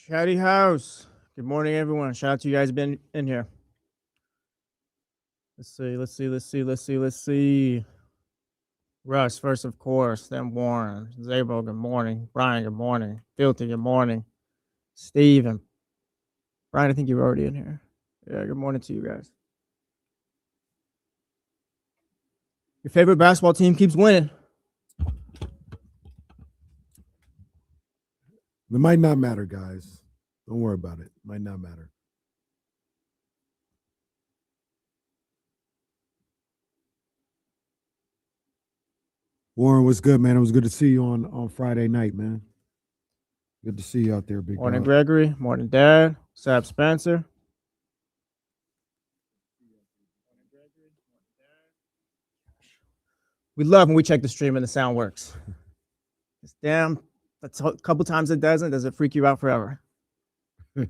Chatty House. Good morning, everyone. Shout out to you guys been in here. Let's see. Russ first, of course. Then Warren. Zabo, good morning. Brian, good morning. Filthy, good morning. Steven. Brian, I think you're already in here. Yeah, good morning to you guys. Your favorite basketball team keeps winning. It might not matter, guys. Don't worry about it. Might not matter. Warren, what's good, man? It was good to see you on Friday night, man. Good to see you out there, big Morning, dog. Gregory. Morning, Dad. Sab Spencer. We love when we check the stream and the sound works. It's damn, that's a couple times it doesn't. Does it freak you out forever? What's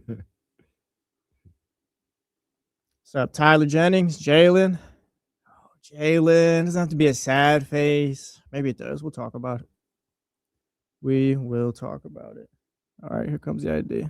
up, Tyler Jennings? Jalen? Oh, Jalen. Doesn't have to be a sad face. Maybe it does. We'll talk about it. We will talk about it. All right, here comes the ID.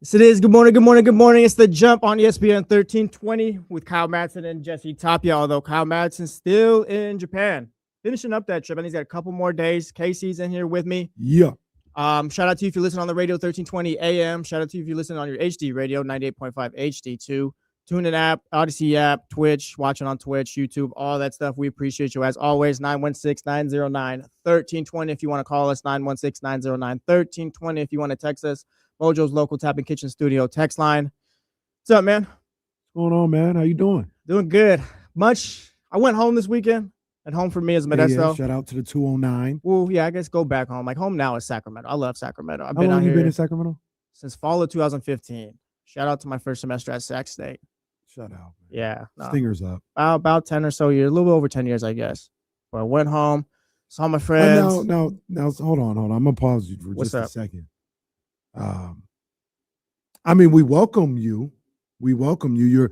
Yes, it is. Good morning. It's The Jump on ESPN 1320 with Kyle Madsen and Jesse Tapia, although Kyle Madsen's still in Japan, finishing up that trip. And he's got a couple more days. Casey's in here with me. Yeah. Shout out to you if you listen on the radio 1320 AM. Shout out to you if you listen on your HD radio 98.5 HD2. TuneIn app, Odyssey app, Twitch, watching on Twitch, YouTube, all that stuff. We appreciate you as always. 916-909-1320 if you want to call us. 916-909-1320 if you want to text us. Mojo's local tap and kitchen studio text line. What's up, man? What's going on, man? How you doing? Doing good. I went home this weekend, and home for me is Modesto. Yeah, shout out to the 209. Well, yeah, I guess go back home. Like home now is Sacramento. I love Sacramento. How long you been in Sacramento? Since fall of 2015. Shout out to my first semester at Sac State. Shout out. Man. Yeah. No. Stingers up. About 10 or so years, a little over 10 years, I guess. But I went home, saw my friends. Now, hold on. I'm gonna pause you for What's just up? a second. I mean, we welcome you. You're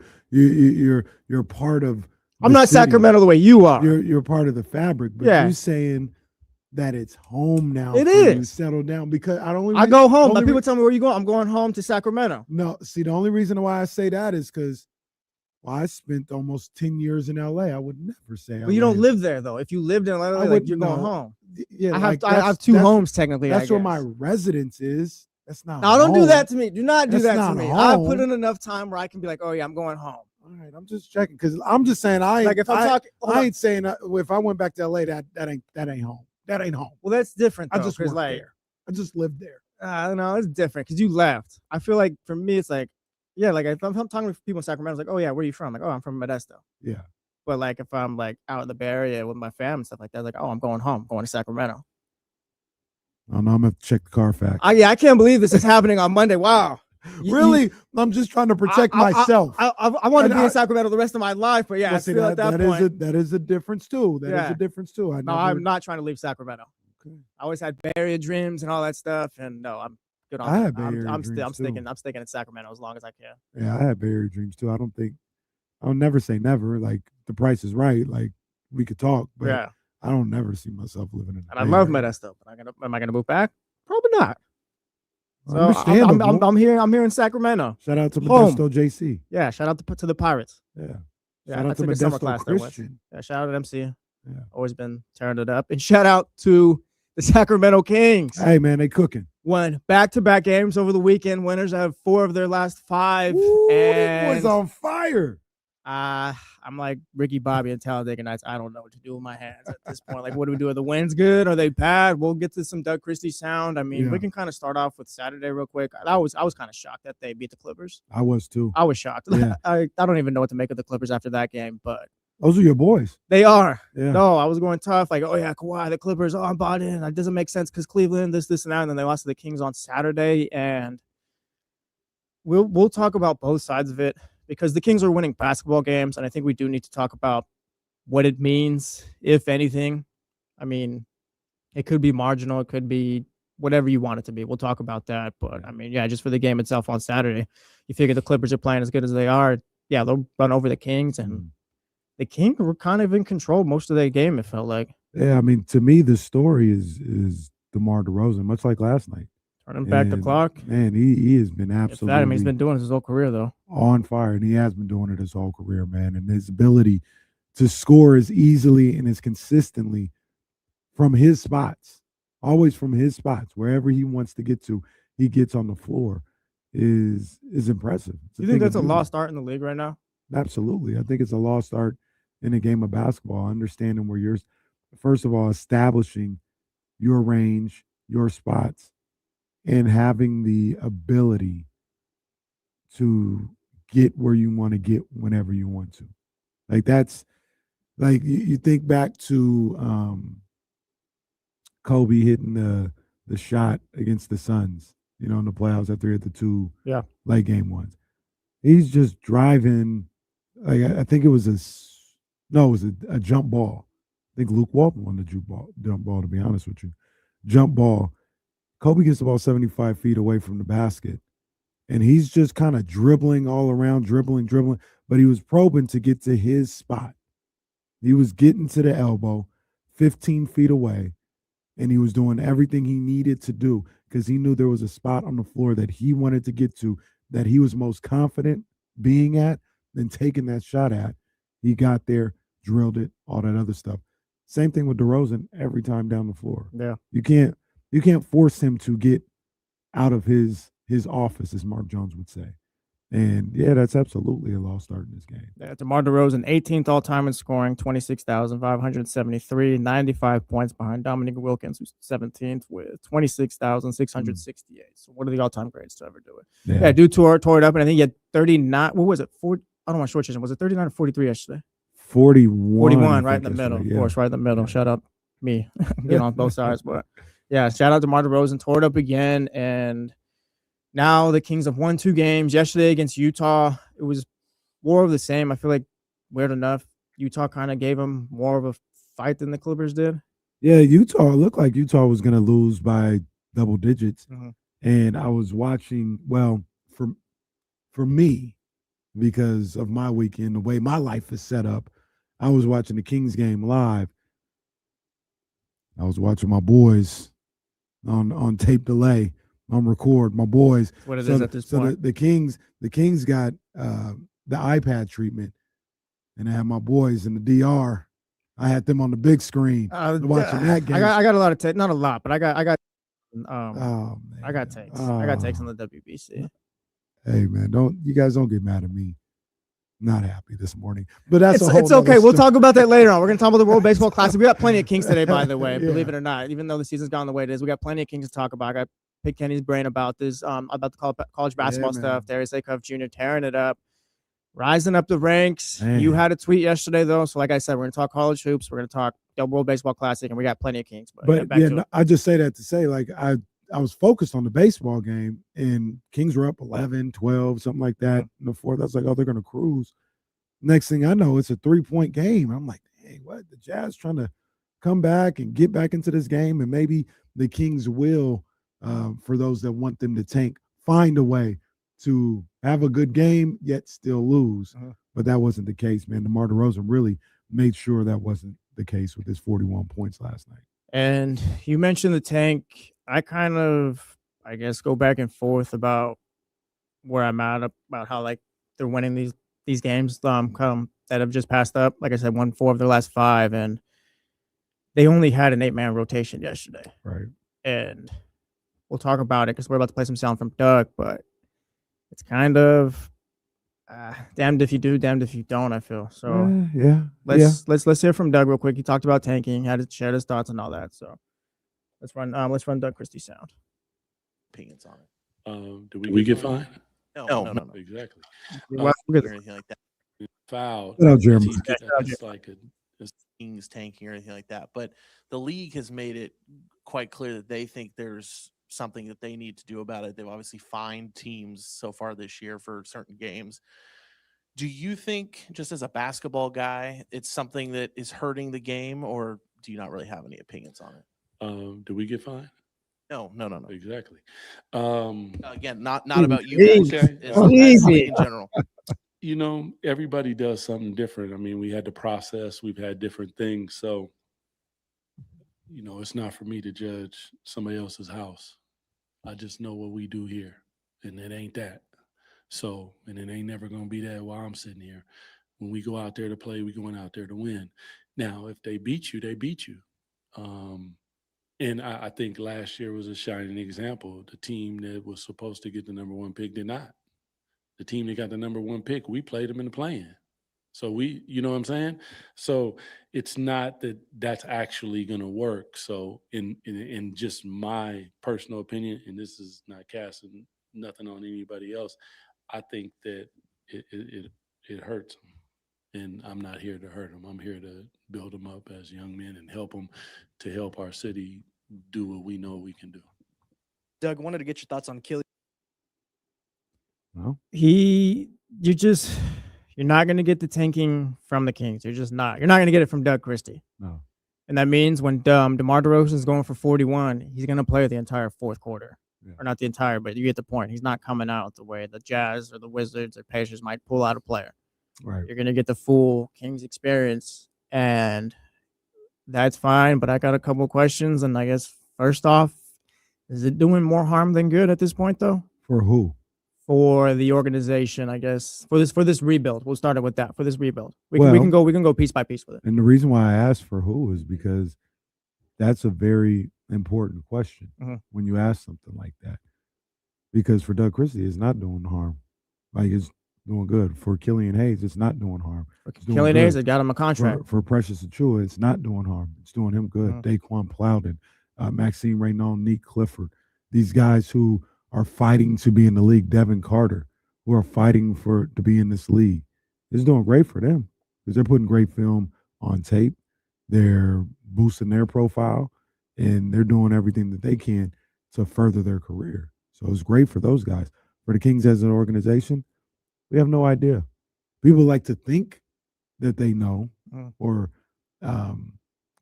part of. I'm not city. Sacramento the way you are. You're part of the fabric, but Yeah. you're saying that it's home now. It for is. you. Settle down because I go home. Like people tell me, where you going? I'm going home to Sacramento. No, see, the only reason why I say that is because I spent almost 10 years in LA. I would never say. But you don't live there though. If you lived in LA, like you're going home. Yeah, I have two homes technically. That's where my residence is. That's not. No, don't home. do that to me. Do not do That's that to not me. home. I put in enough time where I can be like, oh yeah, I'm going home. All right, I'm just checking because I'm just saying Like if I'm talking, I ain't saying if I went back to LA, that ain't home. That ain't home. Well, that's different. Though, I just worked like there. I just lived there. I don't know. It's different because you left. I feel like for me, it's like, yeah, like if I'm talking with people in Sacramento, it's like, oh yeah, where are you from? Like, oh, I'm from Modesto. Yeah. But like if I'm like out in the Bay Area with my fam and stuff like that, like, oh, I'm going home, going to Sacramento. Oh no, I'm gonna have to check the Carfax. I can't believe this is happening on Monday. Wow. Really? I'm just trying to protect myself. I want to be in Sacramento the rest of my life, but yeah, I feel at that point. That is a difference too. That is a difference too. I'm not trying to leave Sacramento. Okay. I always had Bay Area dreams and all that stuff, and no, I'm good on that. I'm sticking in Sacramento as long as I can. Yeah, I have Bay Area dreams too. I'll never say never. Like the price is right. Like we could talk, but yeah. I don't never see myself living in. And I love Modesto, but am I gonna move back? Probably not. So I'm here in Sacramento. Shout out to Modesto JC. Yeah, shout out to the Pirates. Yeah. Shout out to Modesto Christian. Yeah, shout out to MC. Yeah. Always been tearing it up. And shout out to the Sacramento Kings. Hey man, they cooking. Won back-to-back games over the weekend. Winners have 4 of their last 5. Ooh, and boys on fire. I'm like Ricky Bobby and Talladega Nights. I don't know what to do with my hands at this point. Like, what do we do? Are the wins good? Are they bad? We'll get to some Doug Christie sound. I mean, we can kind of start off with Saturday real quick. I was kind of shocked that they beat the Clippers. I was too. I was shocked. Yeah. I don't even know what to make of the Clippers after that game, but those are your boys. They are. Yeah. No, I was going tough. Like, oh yeah, Kawhi, the Clippers. Oh, I'm bought in. It doesn't make sense because Cleveland, this, and that. And then they lost to the Kings on Saturday. And we'll talk about both sides of it, because the Kings are winning basketball games, and I think we do need to talk about what it means, if anything. I mean, It could be marginal. It could be whatever you want it to be. We'll talk about that. But I mean, yeah, just for the game itself on Saturday, you figure the Clippers are playing as good as they are. Yeah, they'll run over the Kings, and the Kings were kind of in control most of their game. It felt like. Yeah, I mean, to me, the story is DeMar DeRozan, much like last night. Turning back the clock. Man, he has been absolutely. I mean, he's been doing it his whole career though. On fire, and he has been doing it his whole career, man. And his ability to score as easily and as consistently from his spots, always from his spots, wherever he wants to get to, he gets on the floor, is impressive. You think that's a lost art in the league right now? Absolutely. I think it's a lost art in a game of basketball, understanding where you're, first of all, establishing your range, your spots, and having the ability to get where you want to get whenever you want to. Like that's like you think back to Kobe hitting the shot against the Suns, you know, in the playoffs after he hit the two late game ones. He's just driving. Like I think it was a jump ball. I think Luke Walton won the jump ball, to be honest with you. Jump ball. Kobe gets the ball 75 feet away from the basket. And he's just kind of dribbling all around, dribbling, but he was probing to get to his spot. He was getting to the elbow, 15 feet away, and he was doing everything he needed to do because he knew there was a spot on the floor that he wanted to get to, that he was most confident being at and taking that shot at. He got there, drilled it, all that other stuff. Same thing with DeRozan every time down the floor. Yeah. You can't force him to get out of his office, as Mark Jones would say. And, yeah, that's absolutely a lost start in this game. Yeah, DeMar DeRozan, 18th all-time in scoring, 26,573, 95 points behind Dominique Wilkins, who's 17th with 26,668. So one of the all-time greats to ever do it. Yeah, dude tore it up, and I think he had 39. What was it? 40, I don't want to short change. Was it 39 or 43 yesterday? 41. Right in the middle. Right, of course, right in the middle. Yeah. Shut up, me. Get on both sides. But, yeah, shout out to DeMar DeRozan, tore it up again, and now the Kings have won 2 games. Yesterday against Utah, it was more of the same. I feel like, weird enough, Utah kind of gave them more of a fight than the Clippers did. Yeah, Utah looked like Utah was going to lose by double digits. Mm-hmm. And I was watching, well, for me, because of my weekend, the way my life is set up, I was watching the Kings game live. I was watching my boys on tape delay. On record, my boys. What it is at this point. So the Kings got the iPad treatment, and I had my boys in the DR. I had them on the big screen watching that game. I got a lot of takes, not a lot, but I got takes. I got takes on the WBC. Hey man, you guys don't get mad at me. Not happy this morning, but it's okay. We'll talk about that later on. We're gonna talk about the World Baseball Classic. We got plenty of Kings today, by the way. Believe it or not, even though the season's gone the way it is, we got plenty of Kings to talk about. I got pick Kenny's brain about this, about the college basketball stuff. Darius Acuff Jr. tearing it up, rising up the ranks. Man. You had a tweet yesterday, though. So, like I said, we're going to talk college hoops. We're going to talk the World Baseball Classic, and we got plenty of Kings. But I just say that to say, like, I was focused on the baseball game, and Kings were up 11, 12, something like that in the fourth. I was like, oh, they're going to cruise. Next thing I know, it's a 3-point game. I'm like, hey, what? The Jazz trying to come back and get back into this game, and maybe the Kings will – for those that want them to tank, find a way to have a good game, yet still lose. But that wasn't the case, man. DeMar DeRozan really made sure that wasn't the case with his 41 points last night. And you mentioned the tank. I kind of, I guess, go back and forth about where I'm at, about how, like, they're winning these games that have just passed up. Like I said, won 4 of their last 5, and they only had an 8-man rotation yesterday. Right. And we'll talk about it because we're about to play some sound from Doug, but it's kind of damned if you do, damned if you don't, I feel. So let's hear from Doug real quick. He talked about tanking, had to share his thoughts and all that. So let's run Doug Christie sound. Opinions on it. Do we get fined? No. Exactly. Or anything like that. Foul. It's like a Kings tanking or anything like that. But the league has made it quite clear that they think there's something that they need to do about it. They've obviously fined teams so far this year for certain games. Do you think, just as a basketball guy, it's something that is hurting the game, or do you not really have any opinions on it? Do we get fined? No. Exactly. Again, not about you guys. Okay. It's in general. Everybody does something different. I mean, we had the process, we've had different things. So, it's not for me to judge somebody else's house. I just know what we do here, and it ain't that. So, and it ain't never going to be that while I'm sitting here. When we go out there to play, we going out there to win. Now, if they beat you, they beat you. And I think last year was a shining example. The team that was supposed to get the number one pick did not. The team that got the number one pick, we played them in the play-in. So you know what I'm saying? So it's not that that's actually going to work. So in just my personal opinion, and this is not casting nothing on anybody else, I think that it hurts them. And I'm not here to hurt them. I'm here to build them up as young men and help them to help our city do what we know we can do. Doug, wanted to get your thoughts on Killian. Well, you're not going to get the tanking from the Kings. You're just not. You're not going to get it from Doug Christie. No. And that means when DeMar DeRozan is going for 41, he's going to play the entire fourth quarter. Yeah. Or not the entire, but you get the point. He's not coming out the way the Jazz or the Wizards or Pacers might pull out a player. Right. You're going to get the full Kings experience, and that's fine. But I got a couple of questions, and I guess first off, is it doing more harm than good at this point, though? For who? For the organization, I guess. For this rebuild, we'll start it with that. For this rebuild, we can go piece by piece with it. And the reason why I asked for who is because that's a very important question when you ask something like that. Because for Doug Christie, it's not doing harm. Like, it's doing good. For Killian Hayes, it's not doing harm. For Killian Hayes, it got him a contract. For Precious Achiuwa, it's not doing harm. It's doing him good. Daquan Plowden, Maxime Reynaud, Nick Clifford, these guys who are fighting to be in the league, Devin Carter, who are fighting to be in this league. It's doing great for them because they're putting great film on tape. They're boosting their profile, and they're doing everything that they can to further their career. So it's great for those guys. For the Kings as an organization, we have no idea. People like to think that they know or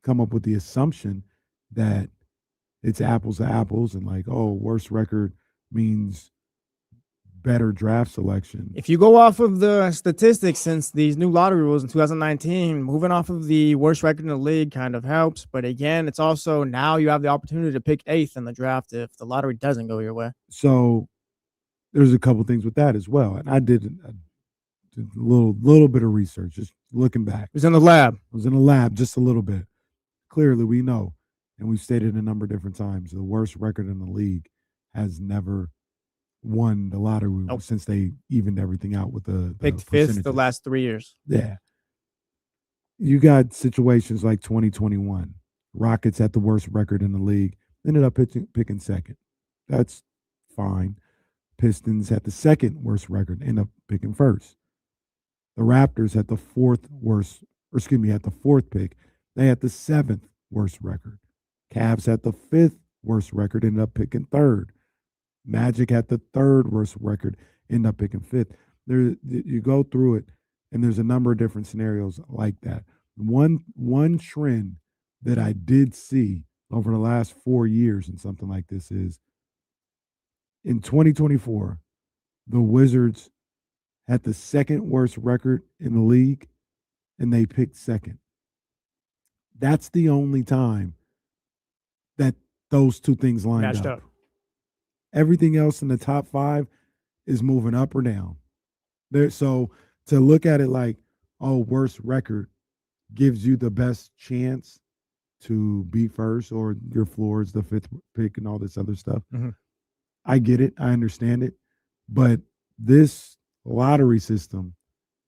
come up with the assumption that it's apples to apples and like, oh, worst record means better draft selection. If you go off of the statistics since these new lottery rules in 2019, moving off of the worst record in the league kind of helps. But again, it's also now you have the opportunity to pick 8th in the draft if the lottery doesn't go your way. So there's a couple things with that as well. And I did a little bit of research, just looking back. It was in the lab. I was in the lab just a little bit. Clearly, we know, and we've stated a number of different times, the worst record in the league has never won the lottery since they evened everything out with the picked 5th the last 3 years. Yeah. You got situations like 2021. Rockets had the worst record in the league, ended up picking 2nd. That's fine. Pistons had the 2nd worst record, ended up picking 1st. The Raptors had the 4th pick. They had the 7th worst record. Cavs had the 5th worst record, ended up picking 3rd. Magic had the 3rd worst record, ended up picking 5th. You go through it, and there's a number of different scenarios like that. One trend that I did see over the last 4 years in something like this is in 2024, the Wizards had the 2nd worst record in the league, and they picked 2nd. That's the only time that those two things lined up. Everything else in the top 5 is moving up or down. So to look at it like, oh, worst record gives you the best chance to be first, or your floor is the 5th pick and all this other stuff. I get it. I understand it. But this lottery system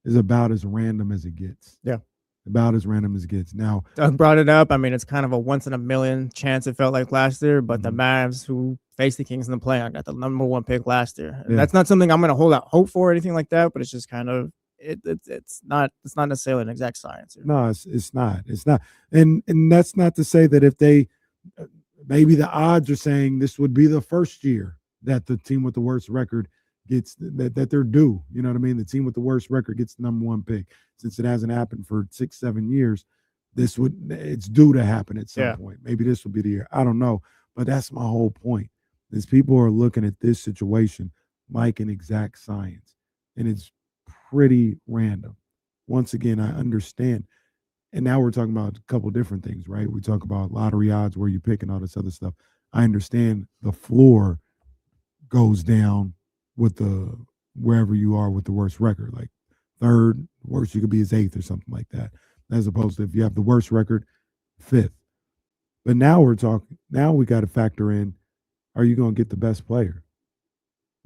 is about as random as it gets. Yeah. About as random as it gets. Now, Doug brought it up. I mean, it's kind of a once in a million chance, it felt like last year, but the Mavs who faced the Kings in the play-in got the number 1 pick last year. Yeah. That's not something I'm going to hold out hope for or anything like that, but it's just kind of it's not necessarily an exact science here. No, it's not. It's not. And that's not to say that if they maybe the odds are saying this would be the first year that the team with the worst record gets that they're due. You know what I mean? The team with the worst record gets the number 1 pick, since it hasn't happened for 6-7 years. it's due to happen at some point. Maybe this will be the year. I don't know. But that's my whole point. Is people are looking at this situation like an exact science. And it's pretty random. Once again, I understand. And now we're talking about a couple different things, right? We talk about lottery odds, where you pick, and all this other stuff. I understand the floor goes down with wherever you are with the worst record. Like third, worst you could be is eighth or something like that. As opposed to if you have the worst record, fifth. But now we got to factor in, are you going to get the best player?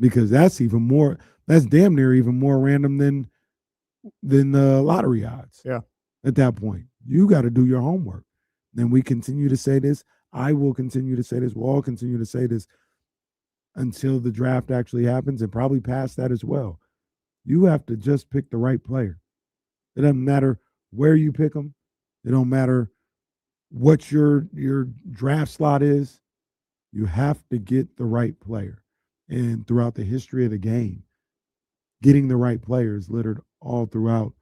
Because that's damn near even more random than the lottery odds. Yeah. At that point, you got to do your homework. Then we continue to say this. I will continue to say this. We'll all continue to say this until the draft actually happens, and probably past that as well. You have to just pick the right player. It doesn't matter where you pick them. It don't matter what your draft slot is. You have to get the right player. And throughout the history of the game, getting the right player is littered all throughout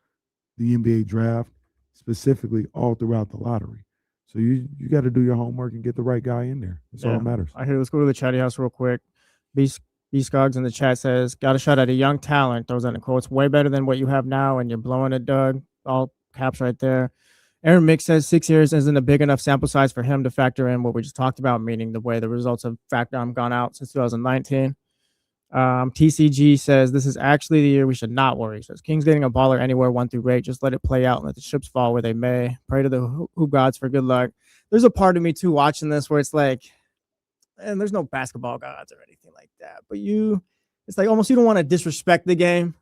the NBA draft, specifically all throughout the lottery. So you got to do your homework and get the right guy in there. That's all that matters. I hear. Let's go to the chatty house real quick. B Scogs in the chat says, got a shot at a young talent. Throws that in quotes. Way better than what you have now, and you're blowing it, Doug. All caps right there. Aaron Mick says 6 years isn't a big enough sample size for him to factor in what we just talked about, meaning the way the results have gone out since 2019. TCG says this is actually the year we should not worry. He says Kings getting a baller anywhere 1 through 8. Just let it play out and let the chips fall where they may. Pray to the hoop gods for good luck. There's a part of me too watching this where it's like, and there's no basketball gods or anything like that, but it's like almost you don't want to disrespect the game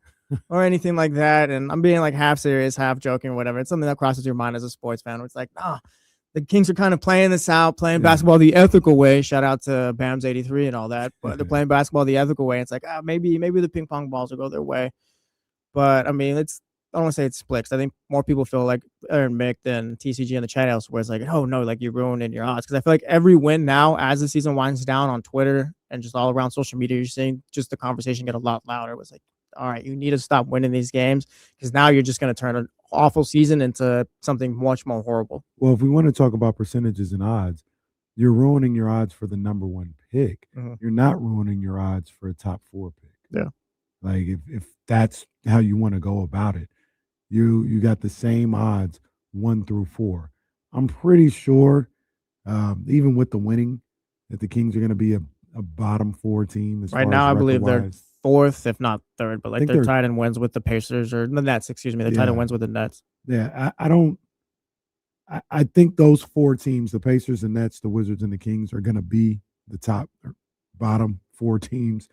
or anything like that. And I'm being like half serious, half joking, or whatever. It's something that crosses your mind as a sports fan where it's like, the Kings are kind of playing this out, playing basketball the ethical way. Shout out to Bams 83 and all that. But they're playing basketball the ethical way. It's like, maybe the ping pong balls will go their way. But I mean, I don't want to say it's split. I think more people feel like Aaron Mick than TCG in the chat house, where it's like, oh no, like you're ruining your odds. Because I feel like every win now, as the season winds down on Twitter and just all around social media, you're seeing just the conversation get a lot louder. It was like, all right, you need to stop winning these games because now you're just going to turn an awful season into something much more horrible. Well, if we want to talk about percentages and odds, you're ruining your odds for the number 1 pick. Mm-hmm. You're not ruining your odds for a top 4 pick. Yeah. Like if that's how you want to go about it, you got the same odds 1 through 4. I'm pretty sure, even with the winning, that the Kings are going to be a bottom 4 team. Right now, I believe they're 4th, if not 3rd, but like they're tied in wins with the Pacers or the Nets. Excuse me, they're tied in wins with the Nets. Yeah, I think those 4 teams, the Pacers, the Nets, the Wizards, and the Kings, are going to be the top or bottom 4 teams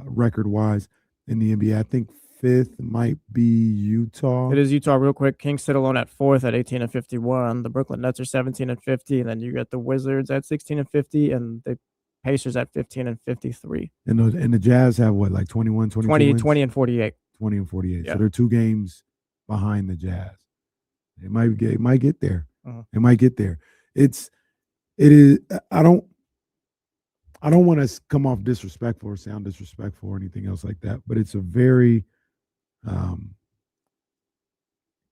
record-wise in the NBA. I think 5th might be Utah. It is Utah. Real quick, Kings sit alone at 4th at 18-51. The Brooklyn Nets are 17-50, and then you get the Wizards at 16-50, and the Pacers at 15-53. And the Jazz have what, like 21, 20 and 48. 20 and 48. Yeah. So they're 2 games behind the Jazz. It might get there. It might get there. It is. I don't want to come off disrespectful or sound disrespectful or anything else like that, but it's a very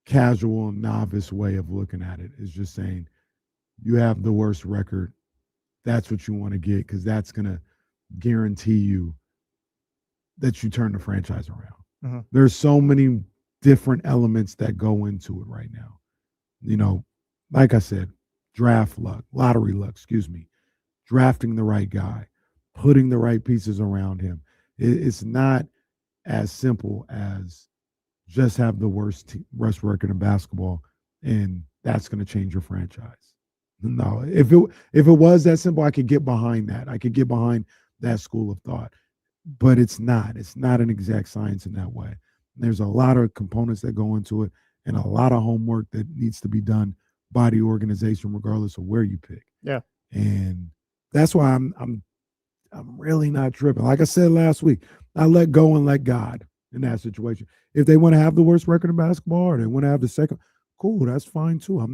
casual, novice way of looking at it. Is just saying you have the worst record. That's what you want to get because that's going to guarantee you that you turn the franchise around. There's so many different elements that go into it right now. You know, like I said, draft luck, lottery luck, drafting the right guy, putting the right pieces around him. It's not as simple as just have the worst record in basketball and that's going to change your franchise. No, if it was that simple, I could get behind that. I could get behind that school of thought. But it's not. It's not an exact science in that way. There's a lot of components that go into it and a lot of homework that needs to be done by the organization, regardless of where you pick. Yeah. And that's why I'm really not tripping. Like I said last week, I let go and let God in that situation. If they want to have the worst record in basketball or they want to have the second, cool, that's fine too. I'm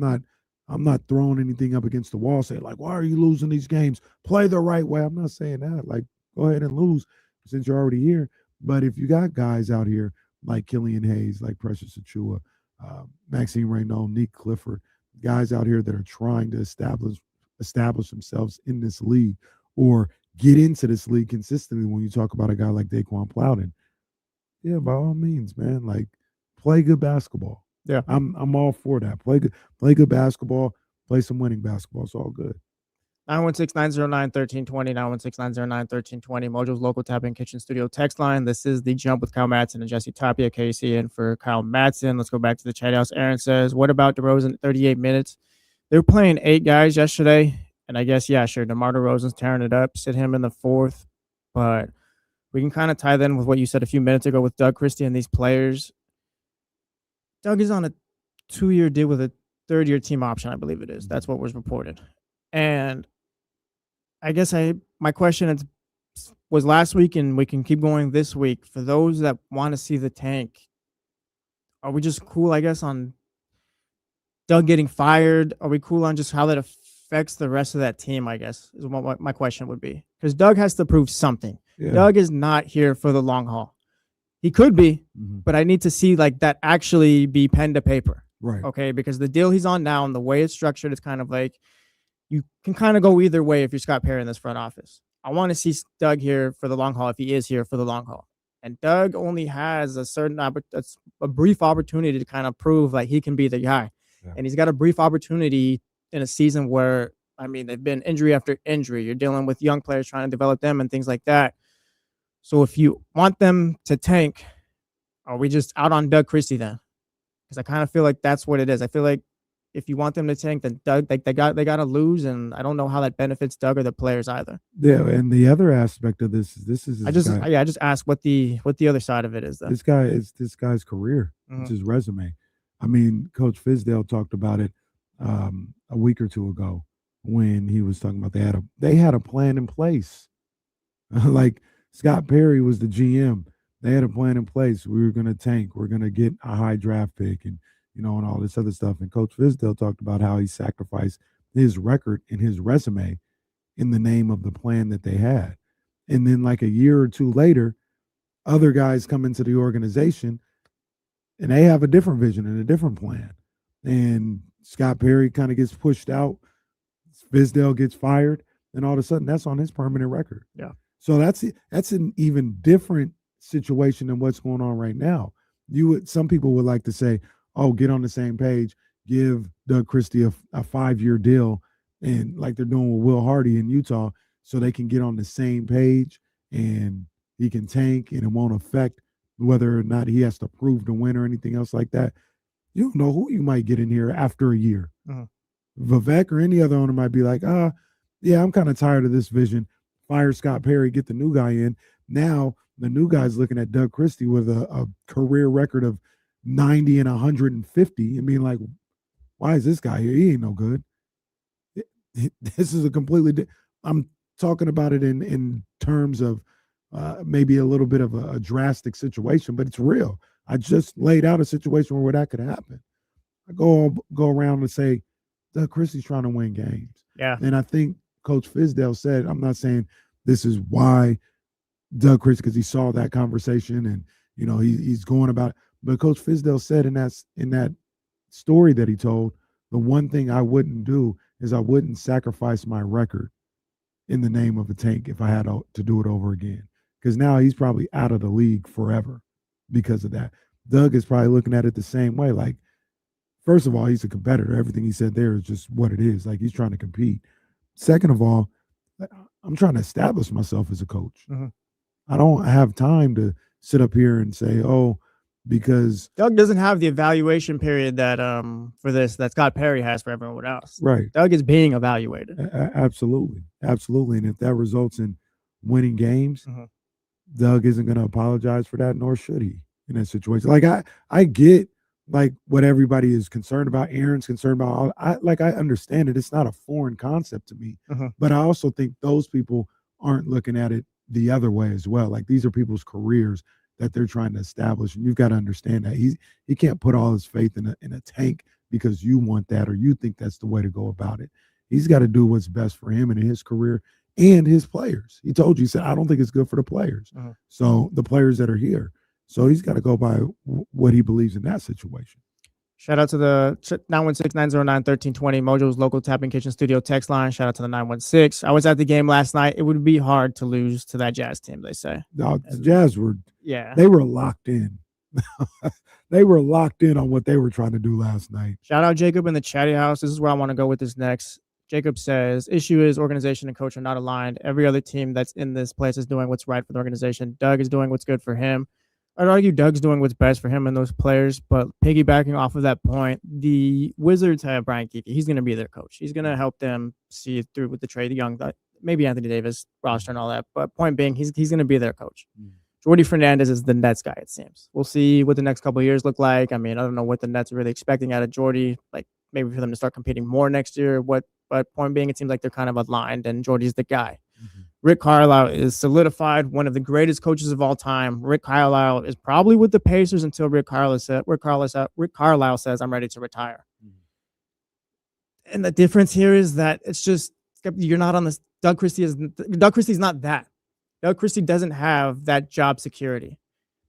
not throwing anything up against the wall saying, like, why are you losing these games? Play the right way. I'm not saying that. Like, go ahead and lose since you're already here. But if you got guys out here like Killian Hayes, like Precious Achua, Maxime Reynaud, Nick Clifford, guys out here that are trying to establish themselves in this league or get into this league consistently. When you talk about a guy like Daquan Plowden, yeah, by all means, man, like play good basketball. Yeah, I'm all for that. Play good basketball, play some winning basketball. It's all good. 916-909-1320, 916-909-1320, Mojo's local tap-in kitchen studio text line. This is The Jump with Kyle Madsen and Jesse Tapia, Casey, and for Kyle Madsen. Let's go back to the chat house. Aaron says, what about DeRozan at 38 minutes? They were playing 8 guys yesterday, and I guess, yeah, sure, DeMar DeRozan's tearing it up. Sit him in the 4th, but we can kind of tie that in with what you said a few minutes ago with Doug Christie and these players. Doug is on a 2-year deal with a 3rd-year team option, I believe it is. That's what was reported. And I guess my question was last week, and we can keep going this week. For those that want to see the tank, are we just cool, I guess, on Doug getting fired? Are we cool on just how that affects the rest of that team, I guess, is what my question would be. Because Doug has to prove something. Yeah. Doug is not here for the long haul. He could be, but I need to see like that actually be pen to paper. Right. Okay, because the deal he's on now and the way it's structured is kind of like, you can kind of go either way if you're Scott Perry in this front office. I want to see Doug here for the long haul if he is here for the long haul. And Doug only has a brief opportunity to kind of prove like he can be the guy. Yeah. And he's got a brief opportunity in a season where, I mean, they've been injury after injury. You're dealing with young players trying to develop them and things like that. So if you want them to tank, are we just out on Doug Christie then? Because I kind of feel like that's what it is. I feel like if you want them to tank, then Doug, they got to lose, and I don't know how that benefits Doug or the players either. Yeah, and the other aspect of this is I just asked what the other side of it is. Then this guy's career, it's his resume. I mean, Coach Fizdale talked about it a week or two ago when he was talking about they had a plan in place. Like Scott Perry was the GM. They had a plan in place. We were going to tank. We're going to get a high draft pick and and all this other stuff. And Coach Fizdale talked about how he sacrificed his record and his resume in the name of the plan that they had. And then like a year or two later, other guys come into the organization and they have a different vision and a different plan. And Scott Perry kind of gets pushed out. Fizdale gets fired. And all of a sudden, that's on his permanent record. Yeah. So that's an even different situation than what's going on right now. Some people would like to say, oh, get on the same page, give Doug Christie a 5-year deal, and like they're doing with Will Hardy in Utah, so they can get on the same page and he can tank and it won't affect whether or not he has to prove to win or anything else like that. You don't know who you might get in here after a year. Vivek or any other owner might be like, yeah, I'm kind of tired of this vision. Fire Scott Perry, get the new guy in. Now the new guy's looking at Doug Christie with a career record of 90 and 150. I mean, like, why is this guy here? He ain't no good. This is a completely I'm talking about it in terms of maybe a little bit of a drastic situation, but it's real. I just laid out a situation where that could happen. I go around and say, Doug Christie's trying to win games. Yeah. And I think Coach Fizdale said, I'm not saying this is why Doug Christie, because he saw that conversation and, he's going about it. But Coach Fizdale said in that story that he told, the one thing I wouldn't do is I wouldn't sacrifice my record in the name of a tank if I had to do it over again. Because now he's probably out of the league forever because of that. Doug is probably looking at it the same way. Like, first of all, he's a competitor. Everything he said there is just what it is. Like, he's trying to compete. Second of all, I'm trying to establish myself as a coach. I don't have time to sit up here and say, oh, because Doug doesn't have the evaluation period that for this that Scott Perry has for everyone else. Right. Doug is being evaluated. Absolutely. And if that results in winning games, Doug isn't going to apologize for that, nor should he in that situation. Like I get like what everybody is concerned about. Aaron's concerned about. I understand it. It's not a foreign concept to me, but I also think those people aren't looking at it the other way as well. Like, these are people's careers that they're trying to establish, and you've got to understand that he can't put all his faith in a tank because you want that or you think that's the way to go about it. He's got to do what's best for him and his career and his players. He told you, he said, I don't think it's good for the players. So the players that are here. So he's got to go by what he believes in that situation. Shout out to the 916-909-1320 Mojo's local tapping kitchen studio text line. Shout out to the 916. I was at the game last night. It would be hard to lose to that Jazz team, they say. No, the Jazz they were locked in. They were locked in on what they were trying to do last night. Shout out Jacob in the chatty house. This is where I want to go with this next. Jacob says, issue is organization and coach are not aligned. Every other team that's in this place is doing what's right for the organization. Doug is doing what's good for him. I'd argue Doug's doing what's best for him and those players, but piggybacking off of that point, the Wizards have Brian Kiki. He's going to be their coach. He's going to help them see it through with the trade, the young, maybe Anthony Davis roster and all that. But point being, he's going to be their coach. Jordy Fernandez is the Nets guy, it seems. We'll see what the next couple of years look like. I mean, I don't know what the Nets are really expecting out of Jordy, like maybe for them to start competing more next year. But point being, it seems like they're kind of aligned, and Jordy's the guy. Mm-hmm. Rick Carlisle is solidified, one of the greatest coaches of all time. Rick Carlisle is probably with the Pacers until Rick Carlisle says, I'm ready to retire. Mm-hmm. And the difference here is that it's just, you're not on this. Doug Christie's not that. Doug Christie doesn't have that job security.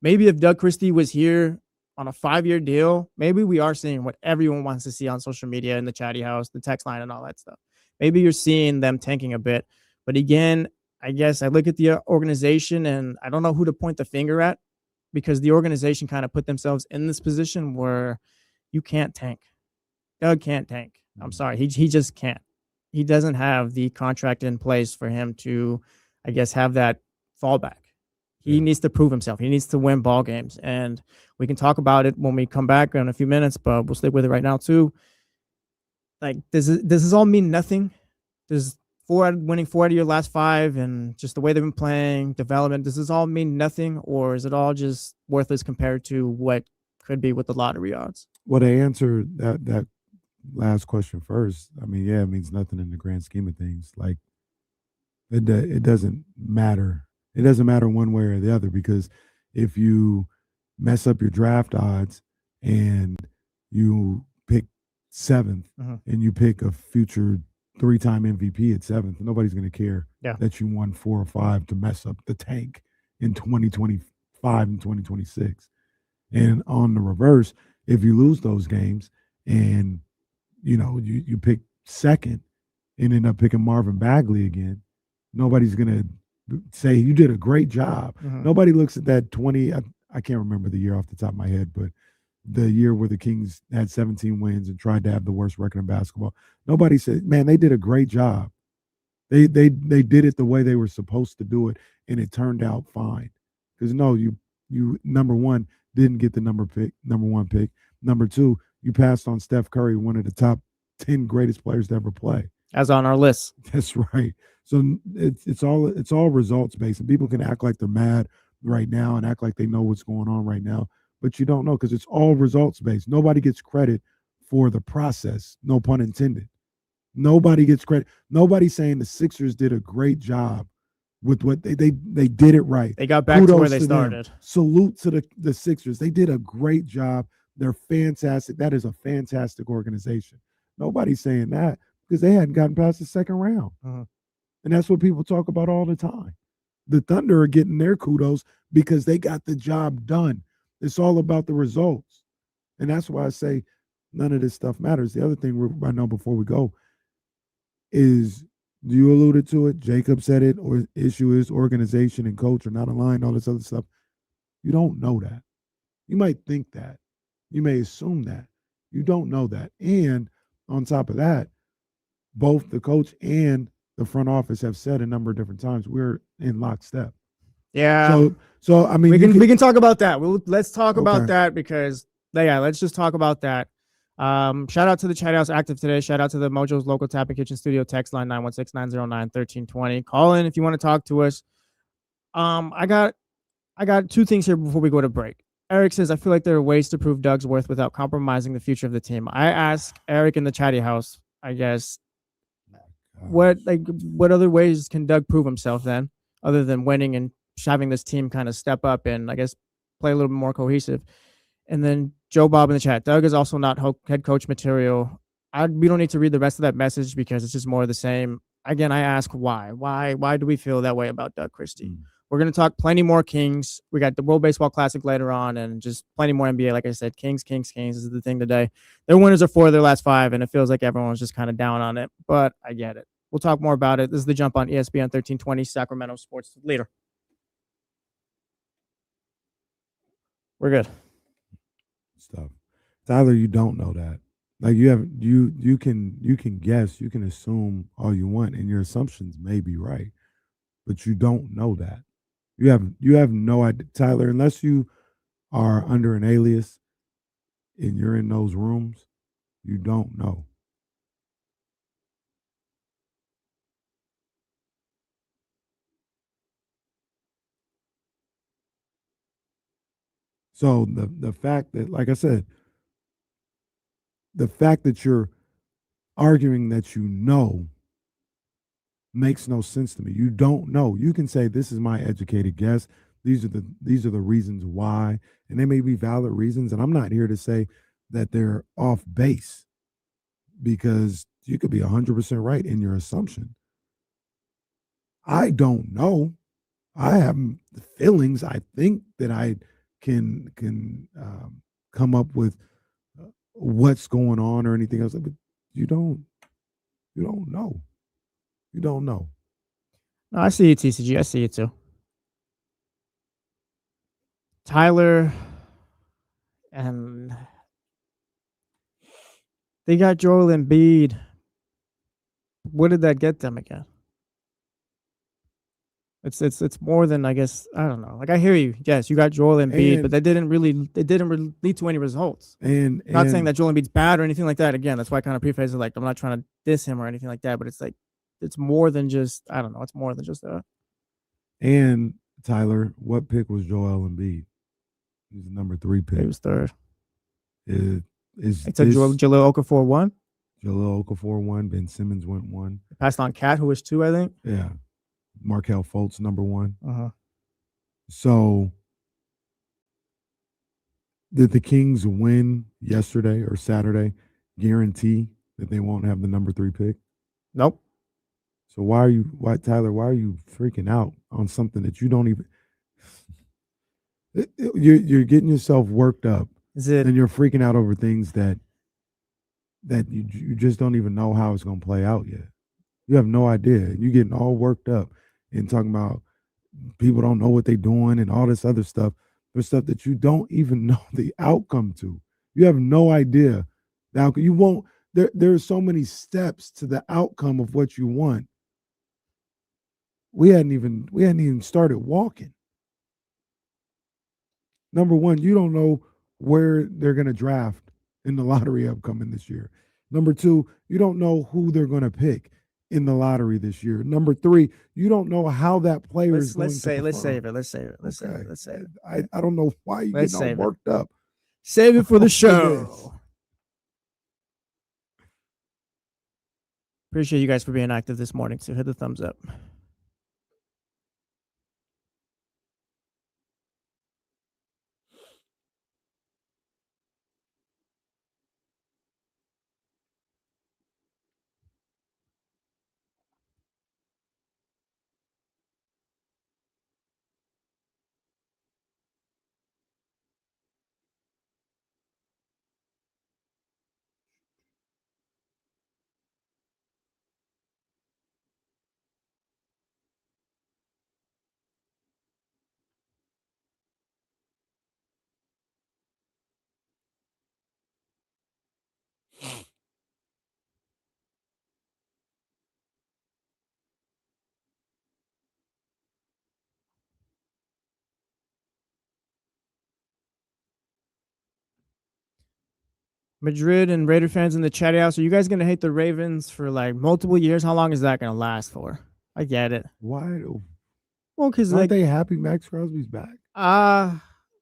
Maybe if Doug Christie was here on a 5-year deal, maybe we are seeing what everyone wants to see on social media, in the chatty house, the text line, and all that stuff. Maybe you're seeing them tanking a bit. But again, I guess I look at the organization and I don't know who to point the finger at, because the organization kind of put themselves in this position where you can't tank. Doug can't tank. I'm sorry. He just can't. He doesn't have the contract in place for him to, I guess, have that fallback. He needs to prove himself. He needs to win ball games. And we can talk about it when we come back in a few minutes, but we'll stick with it right now too. Like, does this all mean nothing? Does winning 4 out of your last 5 and just the way they've been playing, development, does this all mean nothing, or is it all just worthless compared to what could be with the lottery odds? Well, to answer that last question first, I mean, yeah, it means nothing in the grand scheme of things. Like, it doesn't matter. It doesn't matter one way or the other, because if you mess up your draft odds and you pick 7th and you pick a future 3-time MVP at 7th, nobody's going to care that you won 4 or 5 to mess up the tank in 2025 and 2026. And on the reverse, if you lose those games and, you pick 2nd and end up picking Marvin Bagley again, nobody's going to say you did a great job. Nobody looks at that 20. I can't remember the year off the top of my head, but the year where the Kings had 17 wins and tried to have the worst record in basketball. Nobody said, man, they did a great job. They did it the way they were supposed to do it, and it turned out fine. Because no, you number one, didn't get the number 1 pick. Number 2, you passed on Steph Curry, one of the top 10 greatest players to ever play. As on our list. That's right. So it's all results based, and people can act like they're mad right now and act like they know what's going on right now, but you don't know, because it's all results based. Nobody gets credit for the process, no pun intended. Nobody gets credit. Nobody's saying the Sixers did a great job with what they did it right. They got back to where they started. Them. Salute to the Sixers. They did a great job. They're fantastic. That is a fantastic organization. Nobody's saying that because they hadn't gotten past the 2nd round. And that's what people talk about all the time. The Thunder are getting their kudos because they got the job done. It's all about the results. And that's why I say none of this stuff matters. The other thing I know before we go is, you alluded to it, Jacob said it, or issue is organization and coach are not aligned, all this other stuff. You don't know that. You might think that. You may assume that. You don't know that. And on top of that, both the coach and the front office have said a number of different times, we're in lockstep. Yeah. So I mean, we can talk about that. Let's talk about that, because let's just talk about that. Shout out to the chat house active today. Shout out to the Mojo's local tapping kitchen studio text line 916-909-1320. Call in if you want to talk to us. I got 2 things here before we go to break. Eric says, I feel like there are ways to prove Doug's worth without compromising the future of the team. I ask Eric in the chatty house, I guess, what other ways can Doug prove himself then, other than winning and having this team kind of step up and, I guess, play a little bit more cohesive? And then Joe Bob in the chat, Doug is also not head coach material. We don't need to read the rest of that message because it's just more of the same. Again, I ask why. Why do we feel that way about Doug Christie? We're going to talk plenty more Kings. We got the World Baseball Classic later on and just plenty more NBA. Like I said, Kings is the thing today. Their winners are 4 of their last 5, and it feels like everyone's just kind of down on it, but I get it. We'll talk more about it. This is The Jump on ESPN 1320, Sacramento Sports Leader. We're good. Stuff. Tyler, you don't know that. Like you can guess, you can assume all you want, and your assumptions may be right, but you don't know that. You have no idea, Tyler, unless you are under an alias and you're in those rooms, you don't know. So the fact that, like I said, the fact that you're arguing that you know makes no sense to me. You don't know. You can say this is my educated guess. These are the reasons why, and they may be valid reasons. And I'm not here to say that they're off base, because you could be 100% right in your assumption. I don't know. I have feelings. I think that I can come up with what's going on or anything else, but you don't know. You don't know. No, I see you, TCG. I see you too. Tyler, and they got Joel Embiid. What did that get them again? It's more than, I guess, I don't know. Like, I hear you. Yes, you got Joel Embiid, but it didn't really lead to any results. And not saying that Joel Embiid's bad or anything like that. Again, that's why I kind of preface it like I'm not trying to diss him or anything like that, but it's like it's more than just, I don't know, it's more than just that. And Tyler, what pick was Joel Embiid? He was the number 3 pick. He was 3rd. It's Jahlil Okafor 1. Jahlil Okafor 1. Ben Simmons went 1. Passed on Cat, who was 2, I think. Yeah. Markelle Fultz, number 1. Uh-huh. So, did the Kings win yesterday or Saturday guarantee that they won't have the number 3 pick? Nope. So Tyler, why are you freaking out on something that you don't even? You're getting yourself worked up, and you're freaking out over things that you just don't even know how it's going to play out yet. You have no idea. You're getting all worked up and talking about people don't know what they're doing and all this other stuff. There's stuff that you don't even know the outcome to. You have no idea the outcome. You won't. There are so many steps to the outcome of what you want. We hadn't even started walking. Number one, you don't know where they're going to draft in the lottery upcoming this year. Number 2, you don't know who they're going to pick in the lottery this year. Number 3, you don't know how that player is going to perform. Let's save it. I don't know why you get all worked up. Save it for the show. Appreciate you guys for being active this morning, so hit the thumbs up. Madrid and Raider fans in the chat house, are you guys going to hate the Ravens for like multiple years? How long is that going to last for? I get it. Why? Well, because aren't they happy Max Crosby's back? I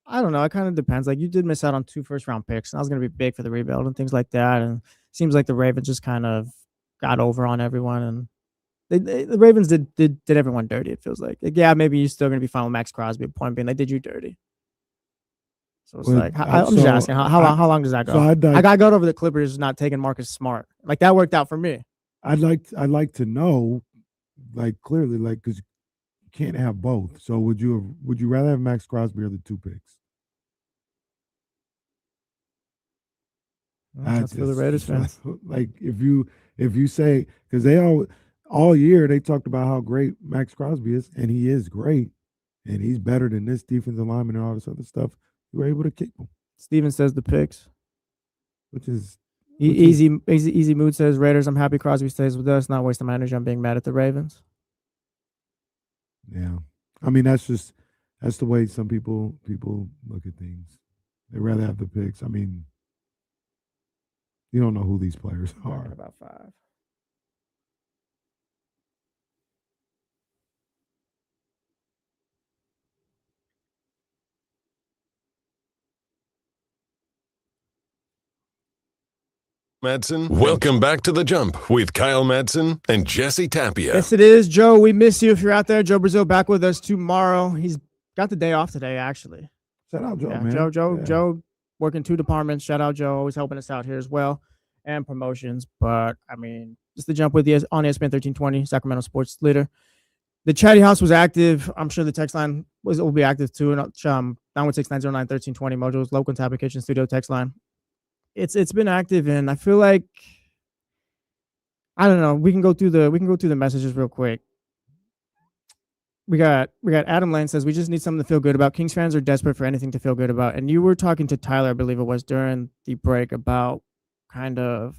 don't know. It kind of depends. Like, you did miss out on 2 first-round picks, and that was going to be big for the rebuild and things like that. And it seems like the Ravens just kind of got over on everyone, and the Ravens did everyone dirty. It feels like yeah, maybe you're still going to be fine with Max Crosby. Point being, they did you dirty. So it's like, I'm just asking, how long does that go? So I got over the Clippers not taking Marcus Smart. Like, that worked out for me. I'd like to know, like, clearly, like, because can't have both. So would you rather have Max Crosby or the 2 picks? That's for the Raiders fans. Like if you say, because they all year they talked about how great Max Crosby is, and he is great, and he's better than this defensive lineman and all this other stuff. You were able to keep him. Steven says the picks. Which is easy mood says Raiders. I'm happy Crosby stays with us. Not wasting my energy on being mad at the Ravens. Yeah, I mean that's the way some people look at things. They rather have the picks. I mean, you don't know who these players are. About 5. Madsen, welcome back to The Jump with Kyle Madsen and Jesse Tapia. Yes, it is, Joe. We miss you if you're out there. Joe Brazil back with us tomorrow. He's got the day off today, actually. Shout out, Joe, yeah, man. Joe, working 2 departments. Shout out, Joe, always helping us out here as well, and promotions. But I mean, just The Jump with you on ESPN 1320, Sacramento sports leader. The chatty house was active. I'm sure the text line will be active too. 916-909-1320, Mojo's local Tapia Kitchen studio text line. It's been active, and I feel like, I don't know. We can go through the messages real quick. We got Adam Lane says we just need something to feel good about. Kings fans are desperate for anything to feel good about. And you were talking to Tyler, I believe it was, during the break about kind of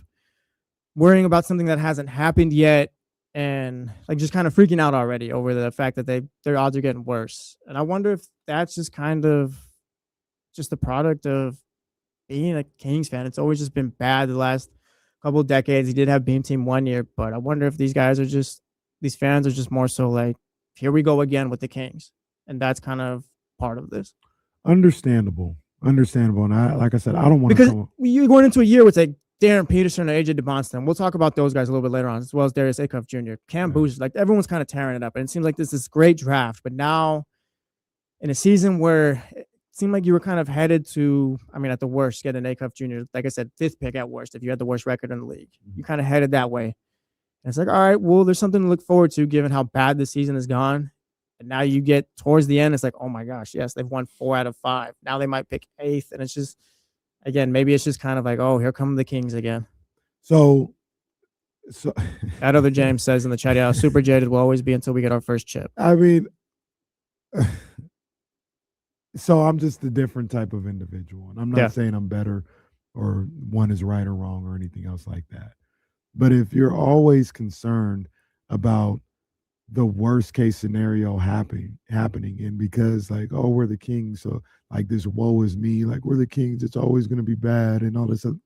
worrying about something that hasn't happened yet, and like just kind of freaking out already over the fact that their odds are getting worse. And I wonder if that's just kind of just the product of being a Kings fan. It's always just been bad the last couple of decades. He did have Beam Team 1 year, but I wonder if these fans are just more so like, here we go again with the Kings. And that's kind of part of this. Understandable. And like I said, I don't want to. Because you're going into a year with like Darren Peterson or AJ DeBonston. We'll talk about those guys a little bit later on, as well as Darius Acuff Jr., Cam Boozer. Like everyone's kind of tearing it up. And it seems like this is great draft. But now in a season where seemed like you were kind of headed to, I mean, at the worst, get an Acuff Jr., like I said, 5th pick at worst, if you had the worst record in the league. You kind of headed that way. And it's like, all right, well, there's something to look forward to given how bad the season has gone. And now you get towards the end, it's like, oh my gosh, yes, they've won 4 out of 5. Now they might pick 8th. And it's just, again, maybe it's just kind of like, oh, here come the Kings again. So that other James says in the chat, yeah, super jaded will always be until we get our first chip. I mean, so I'm just a different type of individual, and I'm not saying I'm better or one is right or wrong or anything else like that. But if you're always concerned about the worst case scenario happening, and because like, oh, we're the Kings, so like this woe is me, like we're the Kings, it's always going to be bad and all this, then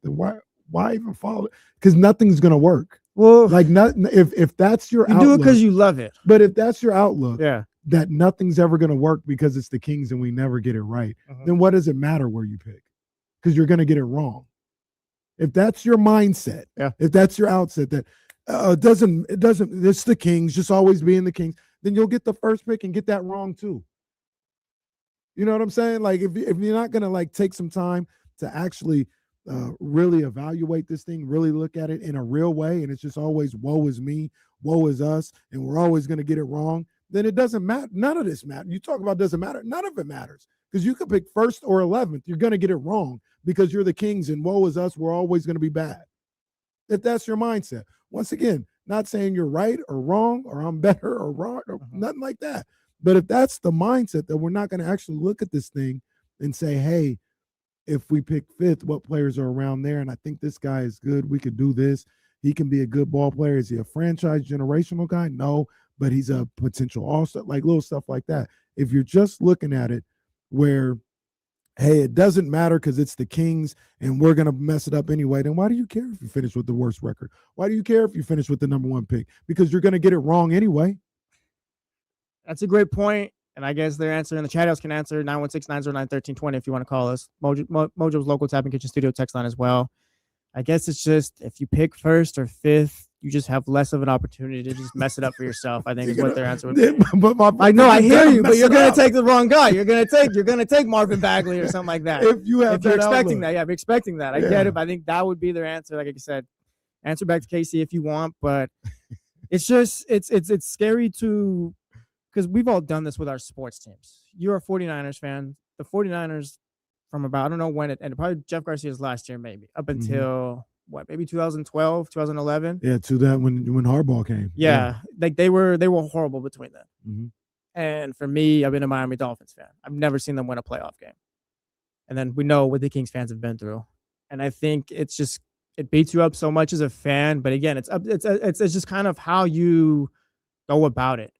why even follow it? Because nothing's going to work. Well, like if that's your outlook, do it because you love it. But if that's your outlook, that nothing's ever going to work because it's the Kings and we never get it right, then what does it matter where you pick? Because you're going to get it wrong. If that's your mindset, if that's your outset, that it doesn't, it's the Kings, just always being the Kings, then you'll get the first pick and get that wrong too. You know what I'm saying? Like if you're not going to like take some time to actually really evaluate this thing, really look at it in a real way, and it's just always woe is me, woe is us, and we're always going to get it wrong, then it doesn't matter. None of this matters. You talk about doesn't matter. None of it matters because you could pick 1st or 11th. You're going to get it wrong because you're the Kings and woe is us. We're always going to be bad. If that's your mindset. Once again, not saying you're right or wrong or I'm better or wrong or nothing like that. But if that's the mindset that we're not going to actually look at this thing and say, hey, if we pick 5th, what players are around there? And I think this guy is good. We could do this. He can be a good ball player. Is he a franchise generational guy? No, but he's a potential all-star, like little stuff like that. If you're just looking at it where, hey, it doesn't matter because it's the Kings and we're going to mess it up anyway, then why do you care if you finish with the worst record? Why do you care if you finish with the number 1 pick? Because you're going to get it wrong anyway. That's a great point. And I guess their answer in the chat house can answer 916-909-1320 if you want to call us. Mojo's local Tapia Kitchen studio text line as well. I guess it's just if you pick 1st or 5th, you just have less of an opportunity to just mess it up for yourself, I think is what their answer would be. I know, I hear you, but you're going to take the wrong guy. You're going to take Marvin Bagley or something like that. If you're expecting that, if you're expecting that. I get it, but I think that would be their answer. Like I said, answer back to Casey if you want, but it's just, it's scary to because we've all done this with our sports teams. You're a 49ers fan. The 49ers from about, I don't know when it ended, probably Jeff Garcia's last year, maybe up until maybe 2012, 2011. Yeah, to that when Harbaugh came. Yeah, like they were horrible between then. Mm-hmm. And for me, I've been a Miami Dolphins fan. I've never seen them win a playoff game. And then we know what the Kings fans have been through. And I think it beats you up so much as a fan. But again, it's just kind of how you go about it.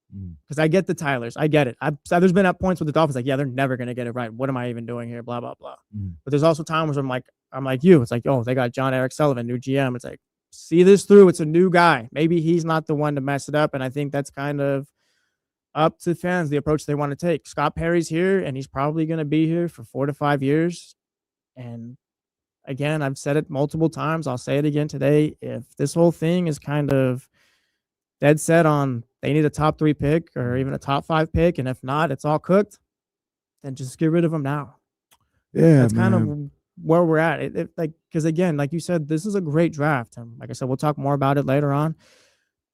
Because I get the Tylers. I get it. There's been at points with the Dolphins, like, yeah, they're never going to get it right. What am I even doing here? Blah, blah, blah. But there's also times where I'm like you. It's like, oh, they got John Eric Sullivan, new GM. It's like, see this through. It's a new guy. Maybe he's not the one to mess it up. And I think that's kind of up to fans, the approach they want to take. Scott Perry's here, and he's probably going to be here for 4 to 5 years. And again, I've said it multiple times. I'll say it again today. If this whole thing is kind of dead set on they need a top 3 pick or even a top 5 pick, and if not, it's all cooked, then just get rid of them now. Yeah, that's kind of where we're at. Because again, like you said, this is a great draft. And like I said, we'll talk more about it later on.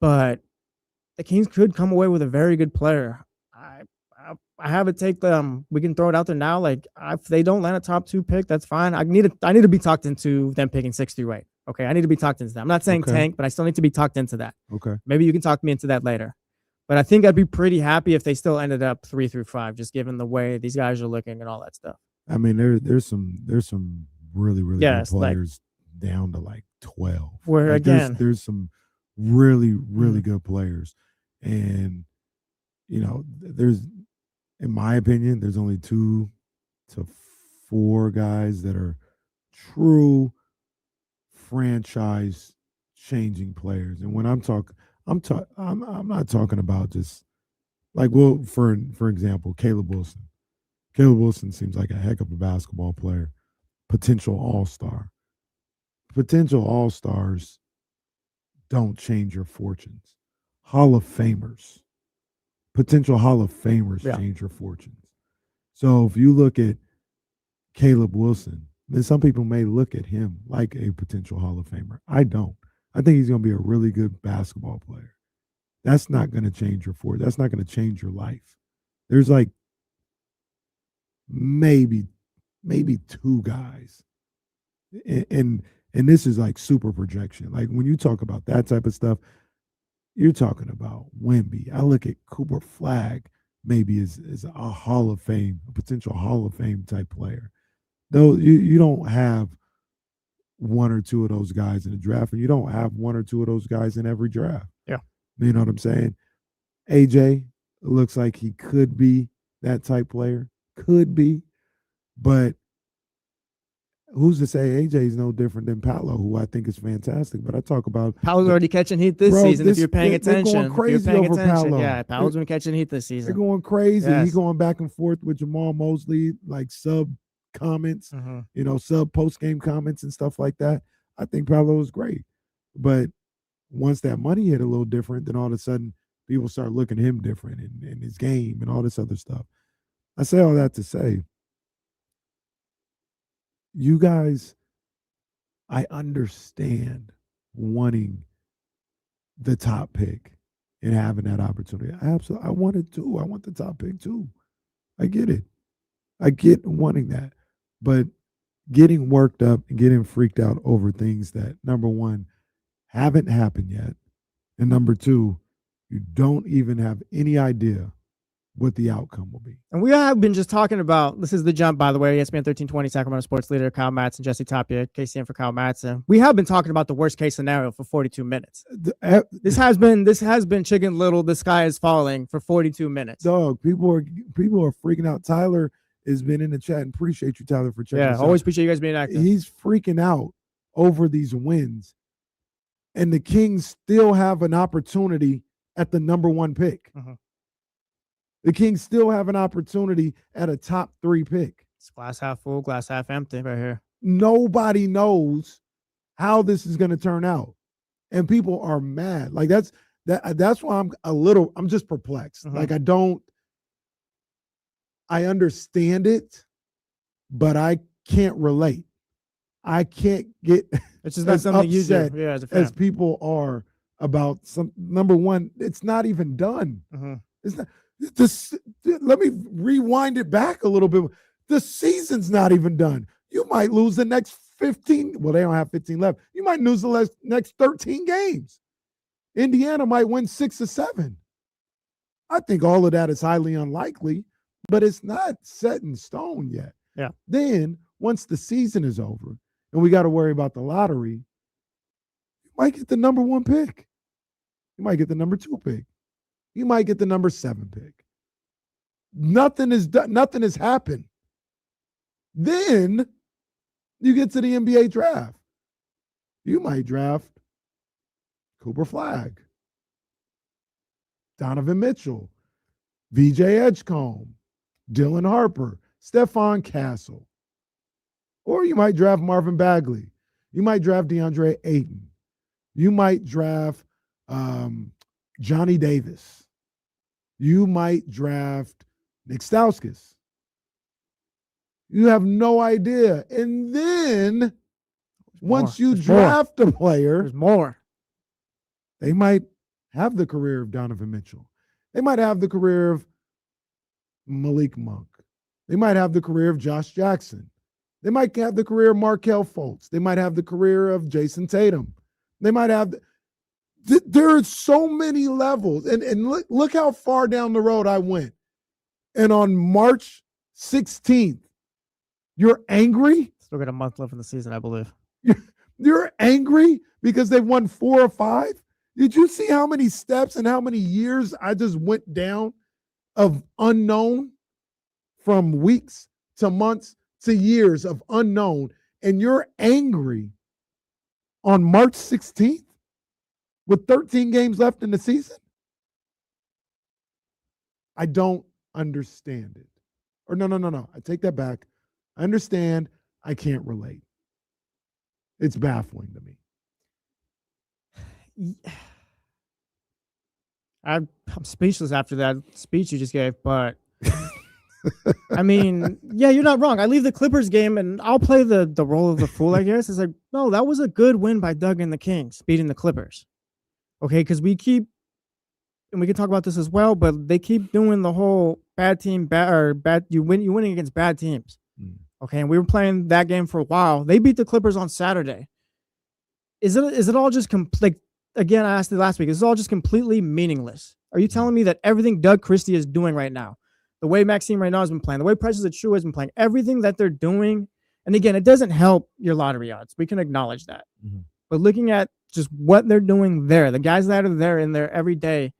But the Kings could come away with a very good player. I have it take them. We can throw it out there now. Like if they don't land a top 2 pick, that's fine. I need to be talked into them picking 6 through 8. Okay, I need to be talked into that. I'm not saying tank, but I still need to be talked into that. Okay. Maybe you can talk me into that later. But I think I'd be pretty happy if they still ended up 3 through 5, just given the way these guys are looking and all that stuff. I mean, there's some really good players down to like 12. Where again, there's some really good players, and there's, in my opinion, there's only 2 to 4 guys that are true franchise changing players. And when I'm not talking about just like, well, for example, Caleb Wilson. Caleb Wilson seems like a heck of a basketball player, potential all-star. Potential all-stars don't change your fortunes. Hall of Famers, potential Hall of Famers change your fortunes. So if you look at Caleb Wilson, then some people may look at him like a potential Hall of Famer. I don't. I think he's going to be a really good basketball player. That's not going to change your fortune. That's not going to change your life. There's like maybe 2 guys. And this is like super projection. Like when you talk about that type of stuff, you're talking about Wemby. I look at Cooper Flagg maybe as a Hall of Fame, a potential Hall of Fame type player. Though you don't have 1 or 2 of those guys in the draft, and you don't have 1 or 2 of those guys in every draft. Yeah. You know what I'm saying? AJ looks like he could be that type player. Could be. But who's to say AJ is no different than Paolo, who I think is fantastic. But I talk about Paolo's already catching heat this season. If you're paying attention, going crazy over Paolo. Yeah, Paolo's been catching heat this season. They're going crazy. Yes. He's going back and forth with Jamal Mosley, like sub comments, sub post game comments and stuff like that. I think Paolo is great, but once that money hit a little different, then all of a sudden people start looking at him different in his game and all this other stuff. I say all that to say, you guys, I understand wanting the top pick and having that opportunity. I want it too. I want the top pick too. I get it. I get wanting that. But getting worked up and getting freaked out over things that, number one, haven't happened yet, and number 2, you don't even have any idea what the outcome will be. And we have been just talking about, this is The Jump, by the way, ESPN 1320, Sacramento sports leader, Kyle Matson, Jesse Tapia, KCM for Kyle Matson. We have been talking about the worst case scenario for 42 minutes. This has been Chicken Little, the sky is falling for 42 minutes. Dog, people are freaking out. Tyler has been in the chat, and appreciate you, Tyler, for checking us out. Always appreciate you guys being active. He's freaking out over these wins, and the Kings still have an opportunity at the number 1 pick. The Kings still have an opportunity at a top 3 pick. It's glass half full, glass half empty right here. Nobody knows how this is going to turn out, and people are mad. Like that's why I'm just perplexed. Like I understand it, but I can't relate. I can't get it's just not something you do as a fan. As people are about some. Number one, it's not even done. It's not, let me rewind it back a little bit. The season's not even done. You might lose the next 15. Well, they don't have 15 left. You might lose the next 13 games. Indiana might win 6 or 7. I think all of that is highly unlikely, but it's not set in stone yet. Yeah. Then, once the season is over and we got to worry about the lottery, you might get the number 1 pick. You might get the number 2 pick. You might get the number 7 pick. Nothing is done. Nothing has happened. Then you get to the NBA draft. You might draft Cooper Flagg, Donovan Mitchell, VJ Edgecombe, Dylan Harper, Stephon Castle. Or you might draft Marvin Bagley. You might draft DeAndre Ayton. You might draft Johnny Davis. You might draft Nick Stauskas. You have no idea. And then once you draft a player, there's more. They might have the career of Donovan Mitchell. They might have the career of Malik Monk. They might have the career of Josh Jackson. They might have the career of Markelle Fultz. They might have the career of Jason Tatum. They might have there are so many levels. And look how far down the road I went. And on March 16th, you're angry? Still got a month left in the season, I believe. You're angry because they've won 4 or 5? Did you see how many steps and how many years I just went down of unknown, from weeks to months to years of unknown, and you're angry on March 16th with 13 games left in the season? I don't understand it. Or no. I take that back. I understand. I can't relate. It's baffling to me. I'm speechless after that speech you just gave, but I mean, yeah, you're not wrong. I leave the Clippers game and I'll play the role of the fool, I guess. It's like, no, that was a good win by Doug and the Kings, beating the Clippers. Okay, because we keep, and we can talk about this as well, but they keep doing the whole bad team, you're winning against bad teams. Okay, and we were playing that game for a while. They beat the Clippers on Saturday. Is it all just like, again, I asked it last week, is it all just completely meaningless? Are you telling me that everything Doug Christie is doing right now, the way Maxime right now has been playing, the way Precious Achiuwa has been playing, everything that they're doing, and again, it doesn't help your lottery odds. We can acknowledge that. Mm-hmm. But looking at just what they're doing there, the guys that are there in there every day,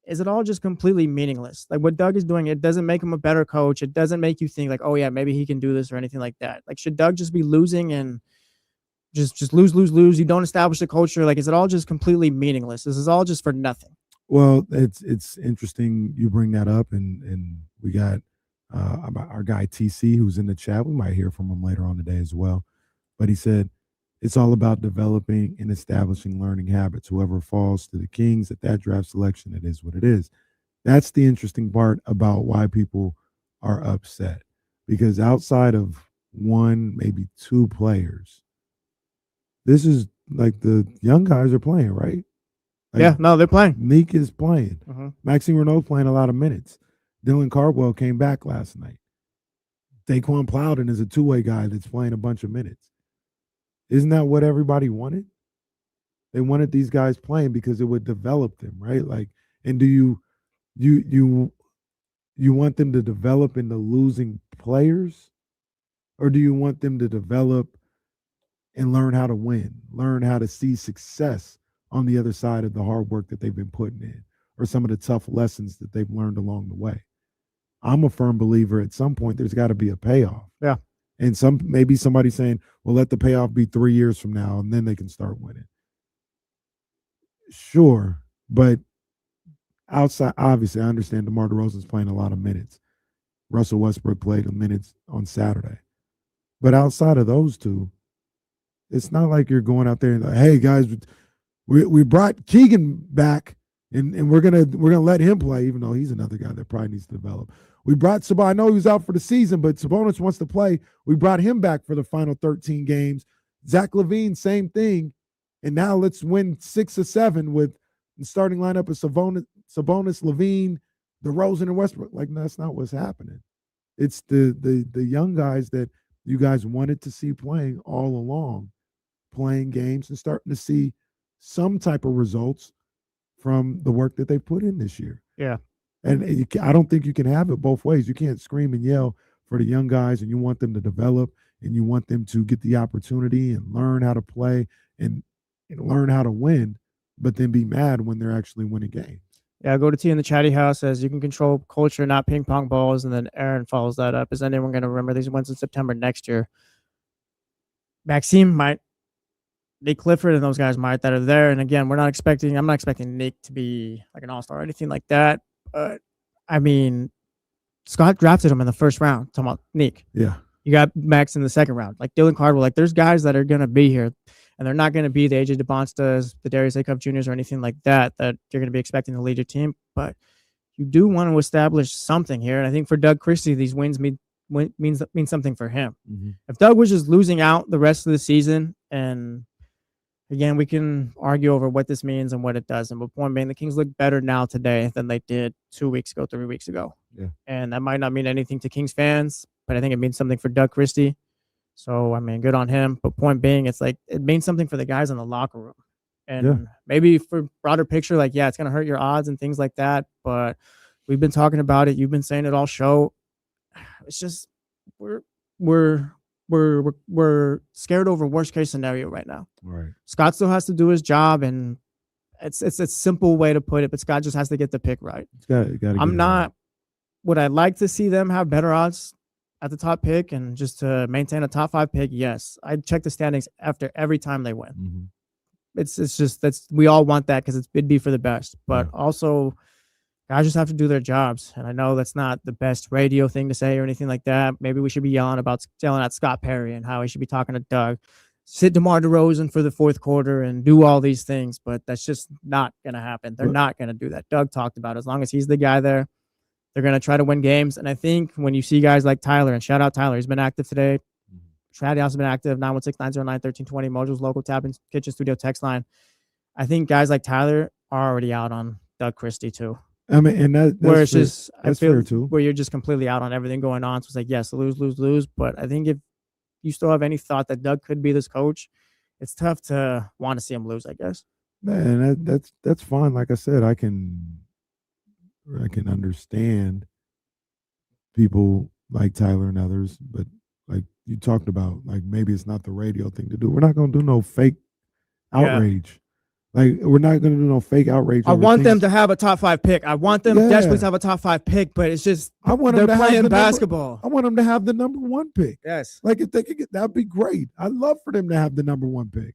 is it all just completely meaningless? Like what Doug is doing, it doesn't make him a better coach. It doesn't make you think like, oh yeah, maybe he can do this or anything like that. Like, should Doug just be losing and just lose? You don't establish a culture. Like, is it all just completely meaningless? This is all just for nothing. Well, it's interesting you bring that up, and we got our guy TC who's in the chat. We might hear from him later on today as well. But he said it's all about developing and establishing learning habits. Whoever falls to the Kings at that draft selection, it is what it is. That's the interesting part about why people are upset, because outside of 1, maybe 2 players, this is like the young guys are playing, right? Like, yeah, no, they're playing. Neek is playing. Maxime Renault's playing a lot of minutes. Dylan Cardwell came back last night. Daquan Plowden is a 2-way guy that's playing a bunch of minutes. Isn't that what everybody wanted? They wanted these guys playing because it would develop them, right? Like, and do you want them to develop into losing players, or do you want them to develop and learn how to win, learn how to see success on the other side of the hard work that they've been putting in, or some of the tough lessons that they've learned along the way? I'm a firm believer at some point there's got to be a payoff. Yeah. And maybe somebody saying, well, let the payoff be 3 years from now and then they can start winning. Sure. But outside, obviously, I understand DeMar DeRozan's playing a lot of minutes. Russell Westbrook played the minutes on Saturday. But outside of those two, it's not like you're going out there and like, hey guys, we brought Keegan back and we're gonna let him play, even though he's another guy that probably needs to develop. We brought Sabonis. I know he was out for the season, but Sabonis wants to play. We brought him back for the final 13 games. Zach LaVine, same thing. And now let's win 6 or 7 with the starting lineup of Sabonis, LaVine, DeRozan and Westbrook. Like, no, that's not what's happening. It's the young guys that you guys wanted to see playing all along, playing games and starting to see some type of results from the work that they put in this year. Yeah. And I don't think you can have it both ways. You can't scream and yell for the young guys and you want them to develop and you want them to get the opportunity and learn how to play and learn how to win, but then be mad when they're actually winning games. Yeah, go to T in the chatty house says you can control culture, not ping pong balls, and then Aaron follows that up. Is anyone going to remember these wins in September next year? Maxime might, Nick Clifford and those guys might that are there. And again, I'm not expecting Nick to be like an all-star or anything like that. But I mean, Scott drafted him in the first round. Talking about Nick. Yeah. You got Max in the second round. Like Dylan Cardwell, like there's guys that are going to be here. And they're not going to be the AJ DeBonstas, the Darius Acuff Juniors, or anything like that you're going to be expecting to lead your team. But you do want to establish something here. And I think for Doug Christie, these wins mean something for him. Mm-hmm. If Doug was just losing out the rest of the season, and again, we can argue over what this means and what it doesn't. But point being, the Kings look better now today than they did 2 weeks ago, 3 weeks ago. Yeah. And that might not mean anything to Kings fans, but I think it means something for Doug Christie. So, I mean, good on him. But point being, it's like it means something for the guys in the locker room. And maybe for broader picture, like, yeah, it's going to hurt your odds and things like that. But we've been talking about it. You've been saying it all show. It's just we're scared over worst case scenario right now. Right. Scott still has to do his job, and it's a simple way to put it, but Scott just has to get the pick right. Would I like to see them have better odds at the top pick and just to maintain a top 5 pick? Yes. I check the standings after every time they win. Mm-hmm. It's just we all want that because it'd be for the best. But also, guys just have to do their jobs. And I know that's not the best radio thing to say or anything like that. Maybe we should be yelling at Scott Perry and how he should be talking to Doug. Sit DeMar DeRozan for the fourth quarter and do all these things, but that's just not going to happen. They're not going to do that. Doug talked about it. As long as he's the guy there, they're going to try to win games. And I think when you see guys like Tyler, and shout out Tyler, he's been active today. Shaddy has been active, 916-909-1320, Mojo's local tap and kitchen studio text line. I think guys like Tyler are already out on Doug Christie too. I mean, and that's just, that's fair too. Where you're just completely out on everything going on. So it's like, yes, lose. But I think if you still have any thought that Doug could be this coach, it's tough to want to see him lose, I guess. Man, that's fine. Like I said, I can understand people like Tyler and others, but like you talked about, like maybe it's not the radio thing to do. We're not going to do no fake outrage. Like we're not going to do no fake outrage. I want them to have a top 5 pick. I want them desperately to have a top 5 pick, but it's just I want them to playing have basketball. I want them to have the number 1 pick. Yes. Like if they could get that'd be great. I'd love for them to have the number 1 pick.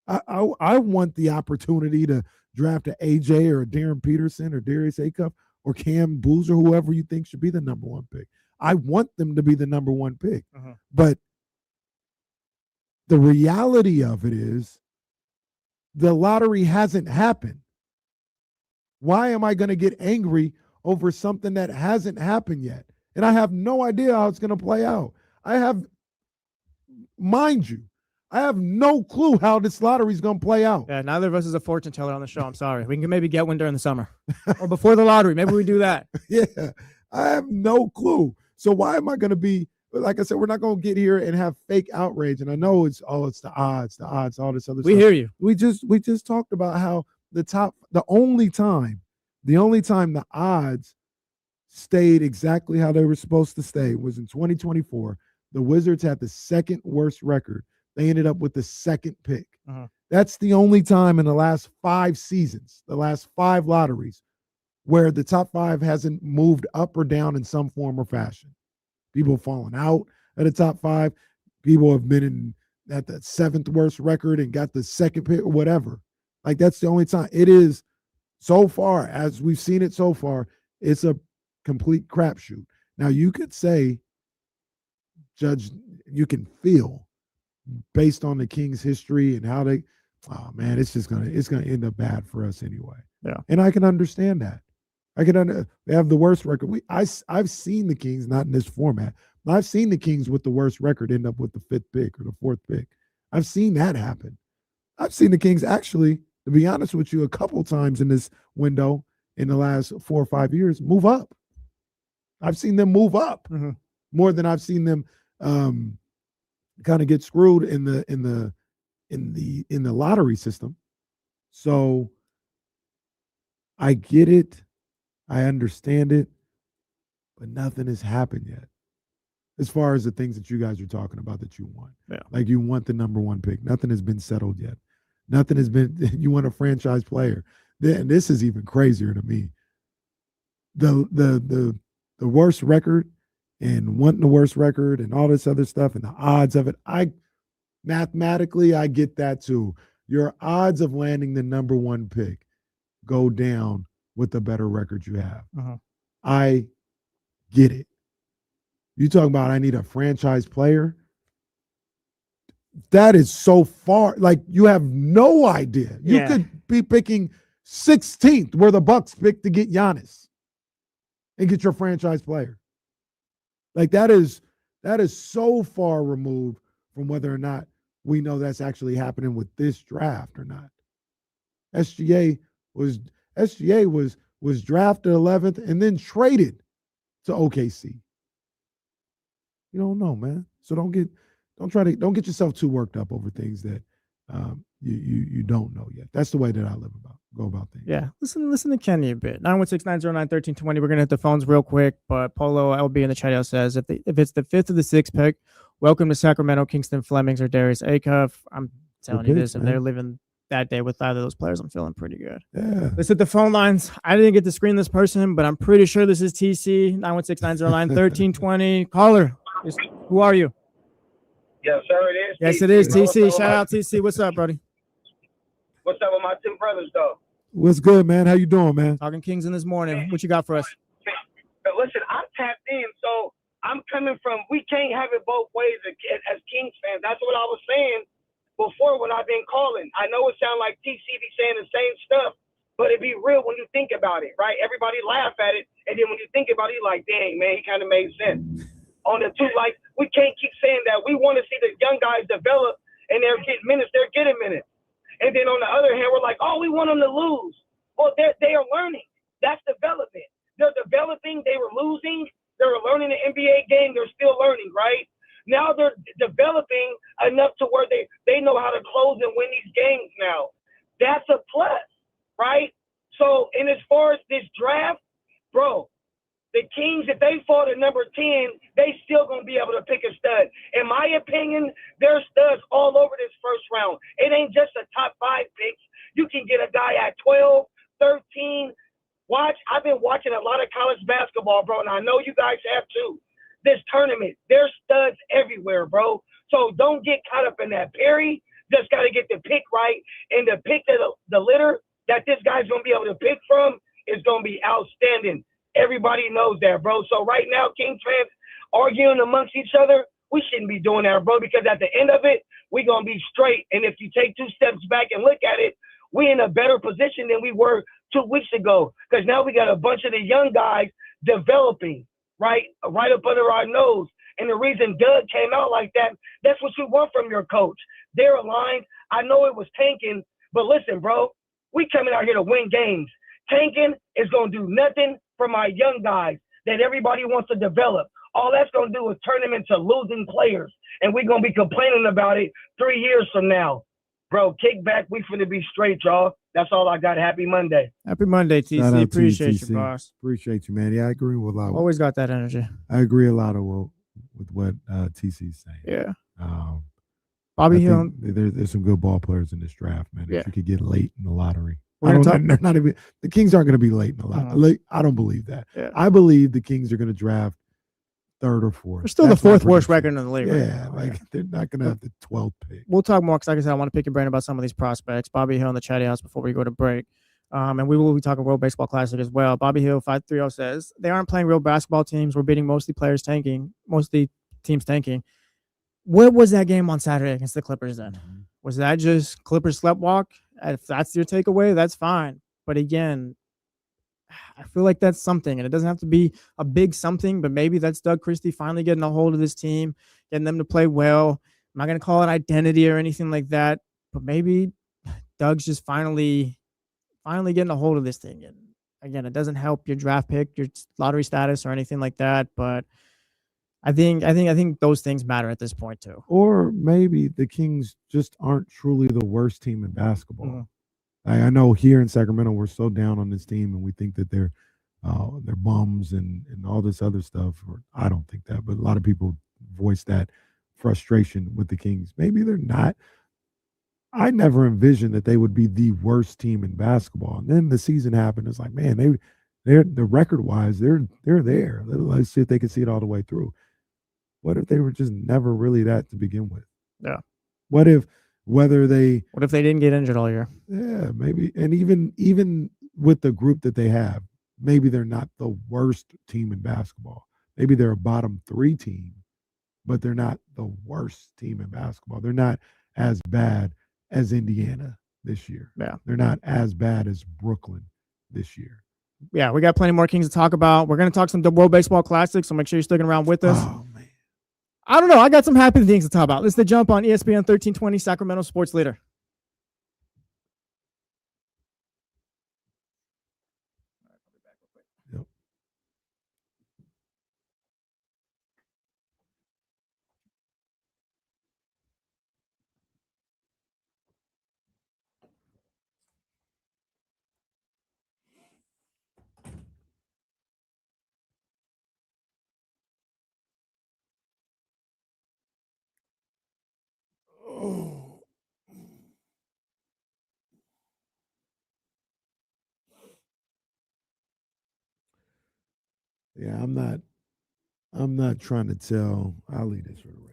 I want the opportunity to draft an AJ or a Darren Peterson or Darius Acuff or Cam Boozer, whoever you think should be the number 1 pick. I want them to be the number 1 pick. But the reality of it is the lottery hasn't happened. Why am I going to get angry over something that hasn't happened yet? And I have no idea how it's going to play out. Mind you, I have no clue how this lottery is going to play out. Yeah, neither of us is a fortune teller on the show. I'm sorry. We can maybe get one during the summer or before the lottery. Maybe we do that. Yeah, I have no clue. So why am I going to be, like I said, we're not going to get here and have fake outrage. And I know it's the odds, all this other stuff. We hear you. We just talked about how the only time the odds stayed exactly how they were supposed to stay was in 2024. The Wizards had the second worst record. They ended up with the second pick. That's the only time in the last 5 seasons, the last 5 lotteries, where the top 5 hasn't moved up or down in some form or fashion. People have fallen out at the top 5. People have been at the 7th worst record and got the second pick or whatever. Like that's the only time. It is so far, as we've seen it so far, it's a complete crapshoot. Now you could say, Judge, you can feel based on the Kings' history and how they, oh man, it's gonna end up bad for us anyway. Yeah, and I can understand that. They have the worst record. I've seen the Kings, not in this format, but I've seen the Kings with the worst record end up with the 5th pick or the 4th pick. I've seen that happen. I've seen the Kings actually, to be honest with you, a couple times in this window in the last 4 or 5 years move up. I've seen them move up more than I've seen them kind of get screwed in the lottery system. So I get it. I understand it, but nothing has happened yet. As far as the things that you guys are talking about that you want. Yeah. Like you want the number one pick. Nothing has been settled yet. Nothing has been, you want a franchise player. And this is even crazier to me. The worst record and wanting the worst record and all this other stuff and the odds of it, mathematically, I get that too. Your odds of landing the number one pick go down with the better record you have. I get it. You talking about I need a franchise player? That is so far. Like you have no idea. You could be picking 16th where the Bucks picked to get Giannis and get your franchise player. Like that is so far removed from whether or not we know that's actually happening with this draft or not. SGA was drafted 11th and then traded to OKC. You don't know, man. So don't get yourself too worked up over things that you don't know yet. That's the way that I go about things. Yeah. Listen to Kenny a bit. 916-909-1320. We're gonna hit the phones real quick, but Polo LB in the chat house says if it's the 5th or the 6th pick, welcome to Sacramento, Kingston Flemings or Darius Acuff. I'm telling you this, if they're living that day with either of those players, I'm feeling pretty good. Yeah. Let's hit the phone lines. I didn't get to screen this person, but I'm pretty sure this is TC. 916-909-1320. Caller, who are you? Yes, sir, it is. Yes, TC. it is TC. Shout out TC. What's up, buddy? What's up with my two brothers, though? What's good, man? How you doing, man? Talking Kings in this morning. What you got for us? Listen, I'm tapped in, so I'm coming from, we can't have it both ways as Kings fans. That's what I was saying before when I've been calling. I know it sounds like TC be saying the same stuff, but it be real when you think about it, right? Everybody laugh at it, and then when you think about it, you're like, dang, man, he kind of made sense. On the two, like, we can't keep saying that. We want to see the young guys develop, and they're getting minutes. They're getting minutes. And then on the other hand, we're like, oh, we want them to lose. Well, they are learning. That's development. They're developing. They were losing. They were learning the NBA game. They're still learning, right? Now they're developing enough to where they know how to close and win these games now. That's a plus, right? So, and as far as this draft, bro, the Kings, if they fall to number 10, they still going to be able to pick a stud. In my opinion, there's studs all over this first round. It ain't just a top 5 picks. You can get a guy at 12, 13. I've been watching a lot of college basketball, bro, and I know you guys have too. This tournament, there's studs everywhere, bro. So don't get caught up in that. Perry just got to get the pick right, and the pick that the litter that this guy's going to be able to pick from is going to be outstanding. Everybody knows that, bro. So right now, Kings fans arguing amongst each other, we shouldn't be doing that, bro, because at the end of it, we're going to be straight. And if you take 2 steps back and look at it, we're in a better position than we were 2 weeks ago, because now we got a bunch of the young guys developing right up under our nose. And the reason Doug came out like that, that's what you want from your coach. They're aligned. I know it was tanking, but listen, bro, we coming out here to win games. Tanking is going to do nothing for my young guys that everybody wants to develop. All that's going to do is turn them into losing players, and we're going to be complaining about it 3 years from now. Bro, kick back. We finna be straight, y'all. That's all I got. Happy Monday. Happy Monday, TC. Appreciate you, boss. Appreciate you, man. Yeah, I agree with a lot. Always got that energy. I agree a lot with what TC's saying. Yeah. Bobby Hill. There's some good ball players in this draft, man. That you could get late in the lottery. The Kings aren't going to be late in the lottery. I don't believe that. Yeah. I believe the Kings are going to draft 3rd or 4th. They're still the 4th worst record in the league. Yeah, they're not going to have the 12th pick. We'll talk more because, like I said, I want to pick your brain about some of these prospects. Bobby Hill in the chat house before we go to break. And we will be talking World Baseball Classic as well. Bobby Hill 530 says, they aren't playing real basketball teams. We're beating mostly teams tanking. What was that game on Saturday against the Clippers then? Mm-hmm. Was that just Clippers sleptwalk? If that's your takeaway, that's fine. But again, I feel like that's something, and it doesn't have to be a big something, but maybe that's Doug Christie finally getting a hold of this team, getting them to play well. I'm not going to call it identity or anything like that, but maybe Doug's just finally getting a hold of this thing. And again, it doesn't help your draft pick, your lottery status, or anything like that. But I think those things matter at this point too. Or maybe the Kings just aren't truly the worst team in basketball. I know here in Sacramento we're so down on this team, and we think that they're bums and all this other stuff. Or I don't think that, but a lot of people voice that frustration with the Kings. Maybe they're not. I never envisioned that they would be the worst team in basketball. And then the season happened. It's like, man, they're the record wise, they're there. Let's see if they can see it all the way through. What if they were just never really that to begin with? Yeah. What if they didn't get injured all year? Yeah, maybe. And even with the group that they have, maybe they're not the worst team in basketball. Maybe they're a bottom 3 team, but they're not the worst team in basketball. They're not as bad as Indiana this year. Yeah. They're not as bad as Brooklyn this year. Yeah, we got plenty more Kings to talk about. We're going to talk some World Baseball Classic, so make sure you're sticking around with us. Oh, man. I don't know. I got some happy things to talk about. This is The Jump on ESPN 1320, Sacramento Sports Leader. Yep. Oh. Yeah, I'm not trying to tell. I'll leave this for the radio.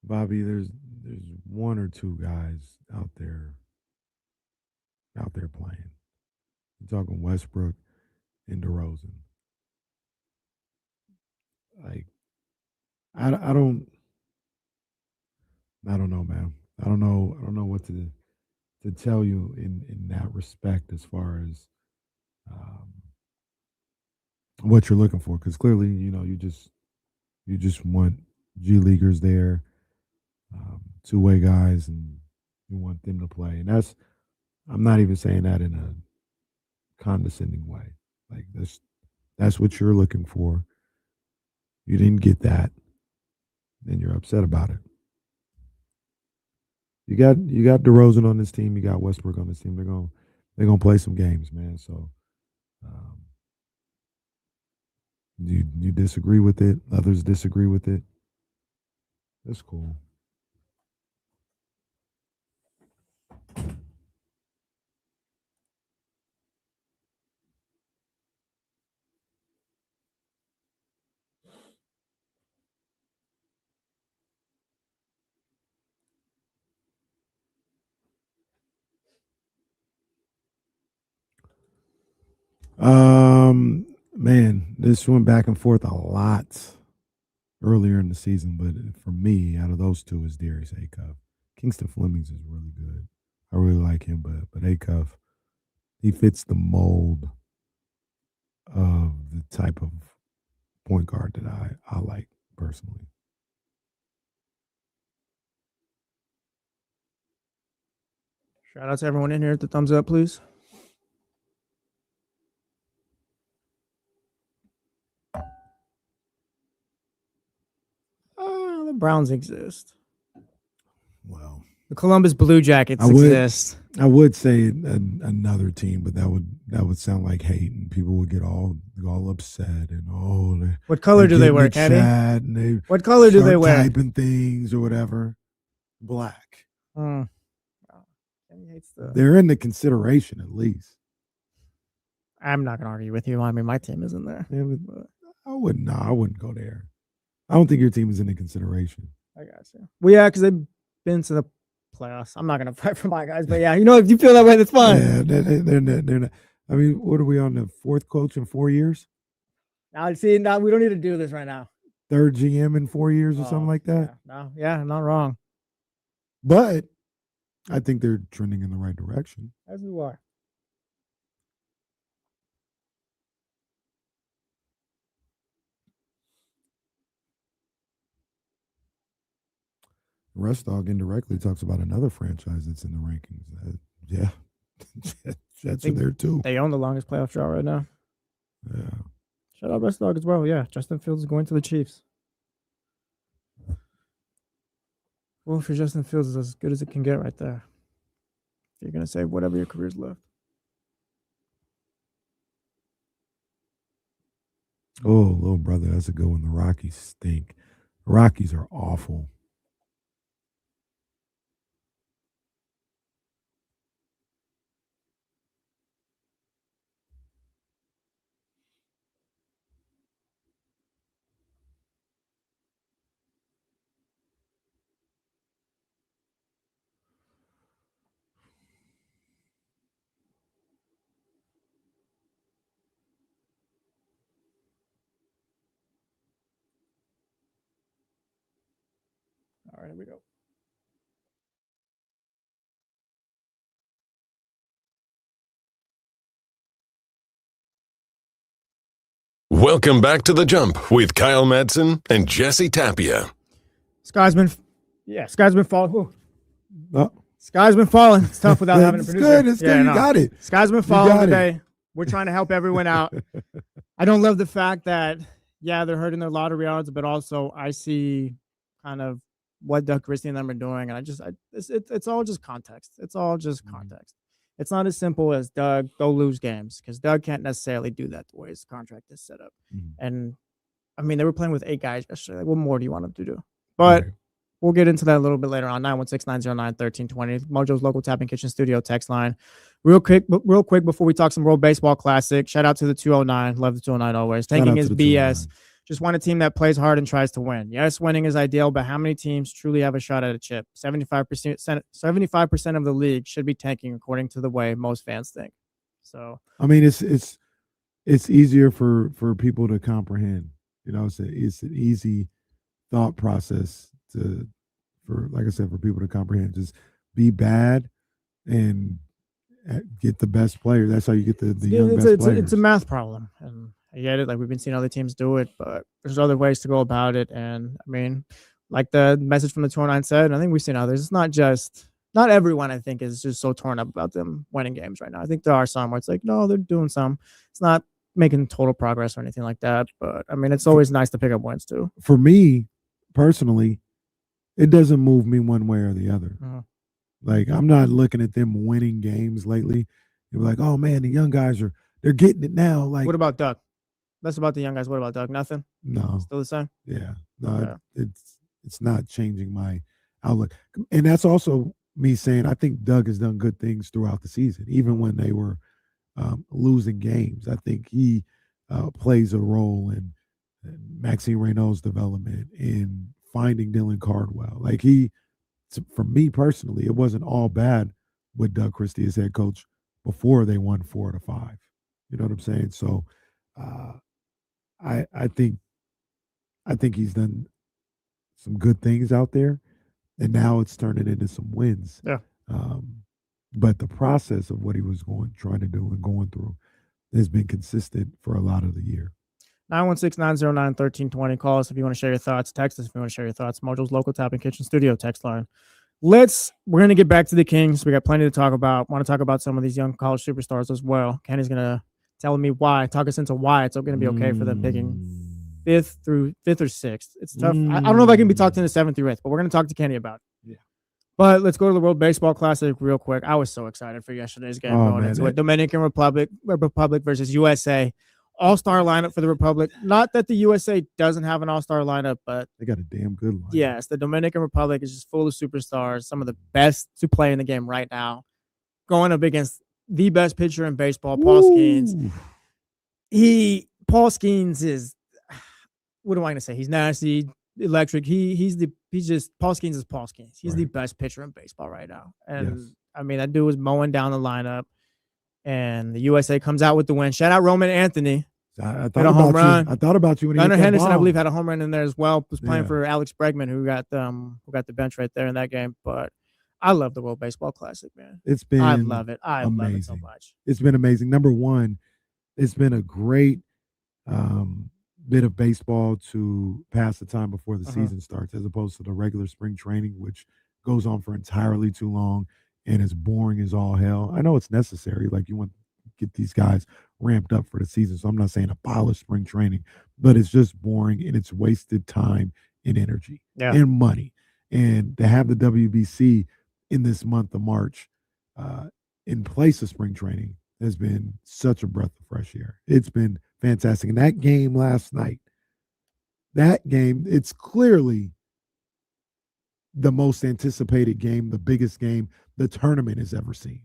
Bobby, there's one or two guys out there playing. I'm talking Westbrook and DeRozan. Like, I don't know, man. I don't know what to tell you in that respect as far as what you're looking for, because clearly, you just want G leaguers there, two-way guys, and you want them to play. And I'm not even saying that in a condescending way. Like, that's what you're looking for. You didn't get that, then you're upset about it. You got DeRozan on this team. You got Westbrook on this team. They're gonna play some games, man. So, you disagree with it. Others disagree with it. That's cool. Man, this went back and forth a lot earlier in the season, but for me, out of those two, is Darius Acuff. Kingston Flemings is really good. I really like him, but Acuff, he fits the mold of the type of point guard that I like personally. Shout out to everyone in here at the thumbs up, please. The Browns exist. Well, the Columbus Blue Jackets exist. I would say another team, but that would sound like hate, and people would get all upset and what color do they wear, Kenny? What color do they wear? Typing things or whatever. Black. Kenny hates They're in the consideration at least. I'm not gonna argue with you. I mean, my team isn't there. I wouldn't go there. I don't think your team is in the consideration. I got you. Well, yeah, because they've been to the playoffs. I'm not gonna fight for my guys, but yeah, if you feel that way, that's fine. Yeah, they're not. I mean, what are we on the fourth coach in 4 years? Now, see, now we don't need to do this right now. Third GM in 4 years or something like that. Yeah, not wrong. But I think they're trending in the right direction. As you are. Rust Dog indirectly talks about another franchise that's in the rankings. Yeah, Jets are there too. They own the longest playoff drought right now. Yeah. Shout out Rust Dog as well. Yeah, Justin Fields is going to the Chiefs. Well, for Justin Fields is as good as it can get right there. You're going to save whatever your career's left. Oh, little brother, that's a good one. The Rockies stink. The Rockies are awful. All right, here we go. Welcome back to The Jump with Kyle Madsen and Jesse Tapia. Sky's been falling. Sky's been falling. It's tough without having a producer. Good. It's good. You got it. Sky's been falling today. We're trying to help everyone out. I don't love the fact that, they're hurting their lottery odds, but also I see kind of what Doug Christie and them are doing, and it's all just context. It's all just context. It's not as simple as Doug, go lose games, because Doug can't necessarily do that the way his contract is set up. And, I mean, they were playing with 8 guys yesterday. Like, what more do you want them to do? But we'll get into that a little bit later on. 916-909-1320. Mojo's local Tap and Kitchen studio text line. Real quick before we talk some World Baseball Classic, shout out to the 209. Love the 209 always. Tanking is BS. Just want a team that plays hard and tries to win. Yes, winning is ideal, but how many teams truly have a shot at a chip? 75% of the league should be tanking, according to the way most fans think. So, I mean, it's easier for people to comprehend. You know, it's an easy thought process for people to comprehend. Just be bad and get the best player. That's how you get the young best players. It's a math problem, and I get it. Like, we've been seeing other teams do it, but there's other ways to go about it. And I mean, like the message from the 209 said, I think we've seen others. It's not everyone, I think, is just so torn up about them winning games right now. I think there are some where it's like, no, they're doing some. It's not making total progress or anything like that. But I mean, it's always nice to pick up wins too. For me personally, it doesn't move me one way or the other. Like, I'm not looking at them winning games lately. You're like, oh man, the young guys they're getting it now. Like, what about Doug? That's about the young guys. What about Doug? Nothing? No. Still the same? Yeah. No, it's not changing my outlook. And that's also me saying I think Doug has done good things throughout the season, even when they were losing games. I think he plays a role in Maxine Reynaud's development, in finding Dylan Cardwell. Like, for me personally, it wasn't all bad with Doug Christie as head coach before they won 4 out of 5. You know what I'm saying? So I think he's done some good things out there, and now it's turning into some wins. Yeah. But the process of what he was trying to do and going through has been consistent for a lot of the year. 916-909-1320. Call us if you want to share your thoughts. Text us if you want to share your thoughts. Mojo's local Tap and Kitchen studio text line. We're going to get back to the Kings. We got plenty to talk about. Want to talk about some of these young college superstars as well. Kenny's going to tell me talk us into why it's going to be okay for them picking 5th or 6th. It's tough. I don't know if I can be talked into 7th through 8th, but we're going to talk to Kenny about it. Yeah. But let's go to the World Baseball Classic real quick. I was so excited for yesterday's game going into it. Dominican Republic versus USA. All-star lineup for the Republic. Not that the USA doesn't have an all-star lineup, but they got a damn good lineup. Yes, the Dominican Republic is just full of superstars, some of the best to play in the game right now. Going up against the best pitcher in baseball, Paul Skeens. Paul Skeens is, what am I going to say? He's nasty, electric. Paul Skeens is Paul Skeens. He's the best pitcher in baseball right now. And I mean, that dude was mowing down the lineup. and the USA comes out with the win. Shout out Roman Anthony. I thought about you. I thought about you when Gunnar he hit that Henderson, I bomb. believe, had a home run in there as well. Was playing for Alex Bregman, who got the bench right there in that game. But I love the World Baseball Classic, man. It's been I love it. I amazing. love it so much. It's been amazing. Number one, it's been a great bit of baseball to pass the time before the season starts, as opposed to the regular spring training, which goes on for entirely too long and is boring as all hell. I know it's necessary. Like, you want to get these guys ramped up for the season. So I'm not saying abolish spring training, but it's just boring and it's wasted time and energy and money. And to have the WBC in this month of March in place of spring training has been such a breath of fresh air. It's been fantastic. And that game last night, it's clearly the most anticipated game, the biggest game the tournament has ever seen.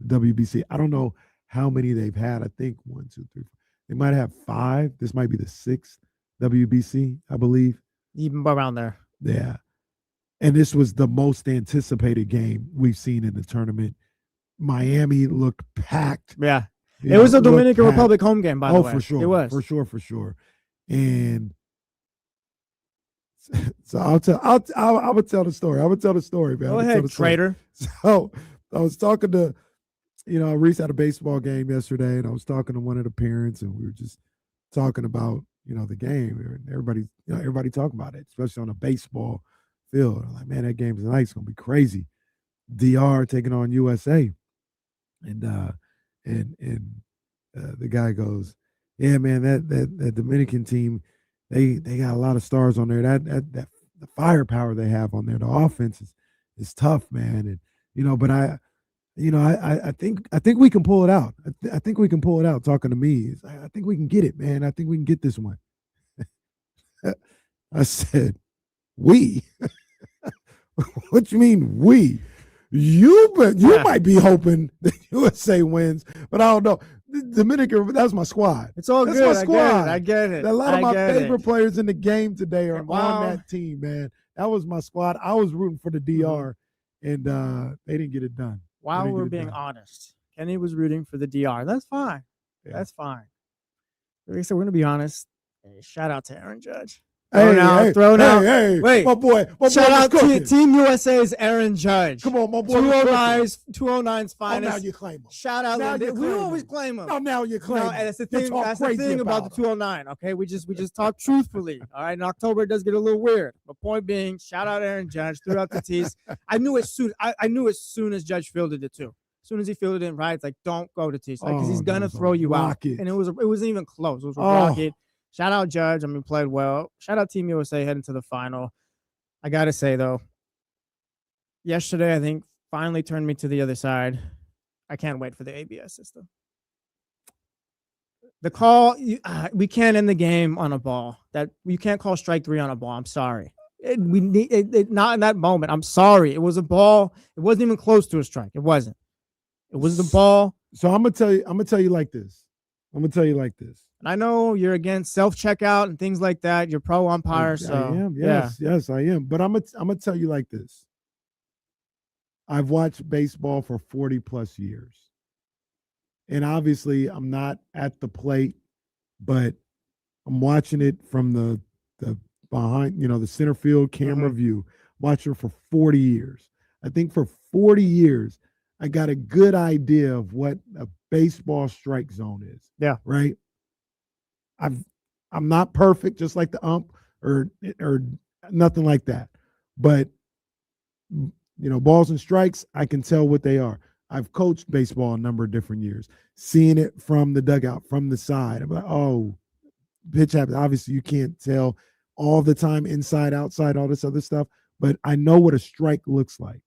The WBC. I don't know how many they've had. I think 1, 2, 3, 4. They might have 5. This might be the 6th WBC, I believe. Even around there. Yeah. And this was the most anticipated game we've seen in the tournament. Miami looked packed. Yeah. It was a Dominican Republic home game, by the way. Oh, for sure. It was. For sure. And so I would tell the story. Man. Go ahead, traitor. So I was talking to, Reese had a baseball game yesterday, and I was talking to one of the parents, and we were just talking about, the game. And everybody talking about it, especially on a baseball field. I'm like, man, that game tonight is gonna be crazy. DR taking on USA, and the guy goes, yeah, man, that Dominican team, they got a lot of stars on there. That the firepower they have on there, the offense is tough, man. And but I think we can pull it out. I think we can pull it out. Talking to me, I think we can get it, man. I think we can get this one. I said, we? What you mean we? You might be hoping the USA wins, but I don't know. Dominican, that's my squad. It's all that's good. My squad. I get it. A lot of my favorite players in the game today are on that team, man. That was my squad. I was rooting for the DR, and they didn't get it done. While we're being honest, Kenny was rooting for the DR. That's fine. Yeah. That's fine. So we're going to be honest. Hey, shout out to Aaron Judge. Thrown out. Wait, my boy. Shout out to Team USA's Aaron Judge. Come on, my boy. 209's finest. Oh, now you claim him. Shout out. We always claim him. Oh, now you claim him. And that's the thing. That's the thing about the 209. Okay, we just talk truthfully. All right, in October it does get a little weird. But point being, shout out Aaron Judge. Threw out the tees. I knew as soon as Judge fielded it too. As soon as he fielded it right, it's like, don't go to tees because he's gonna throw you out. And it wasn't even close. It was a rocket. Shout out Judge. Played well. Shout out Team USA heading to the final. I got to say, though, yesterday, I think, finally turned me to the other side. I can't wait for the ABS system. The call, we can't end the game on a ball. You can't call strike 3 on a ball. I'm sorry. We need it not in that moment. I'm sorry. It was a ball. It wasn't even close to a strike. It wasn't. It was the ball. So I'm gonna tell you like this. And I know you're against self-checkout and things like that. You're pro umpire, so I am. Yes, I am. But I'm gonna tell you like this. I've watched baseball for 40 plus years. And obviously I'm not at the plate, but I'm watching it from the behind, the center field camera view. Watching it for 40 years. I think for 40 years, I got a good idea of what a baseball strike zone is. Yeah. Right. I'm not perfect, just like the ump or nothing like that. But balls and strikes, I can tell what they are. I've coached baseball a number of different years, seeing it from the dugout, from the side. I'm like, oh, pitch happens. Obviously, you can't tell all the time, inside, outside, all this other stuff. But I know what a strike looks like.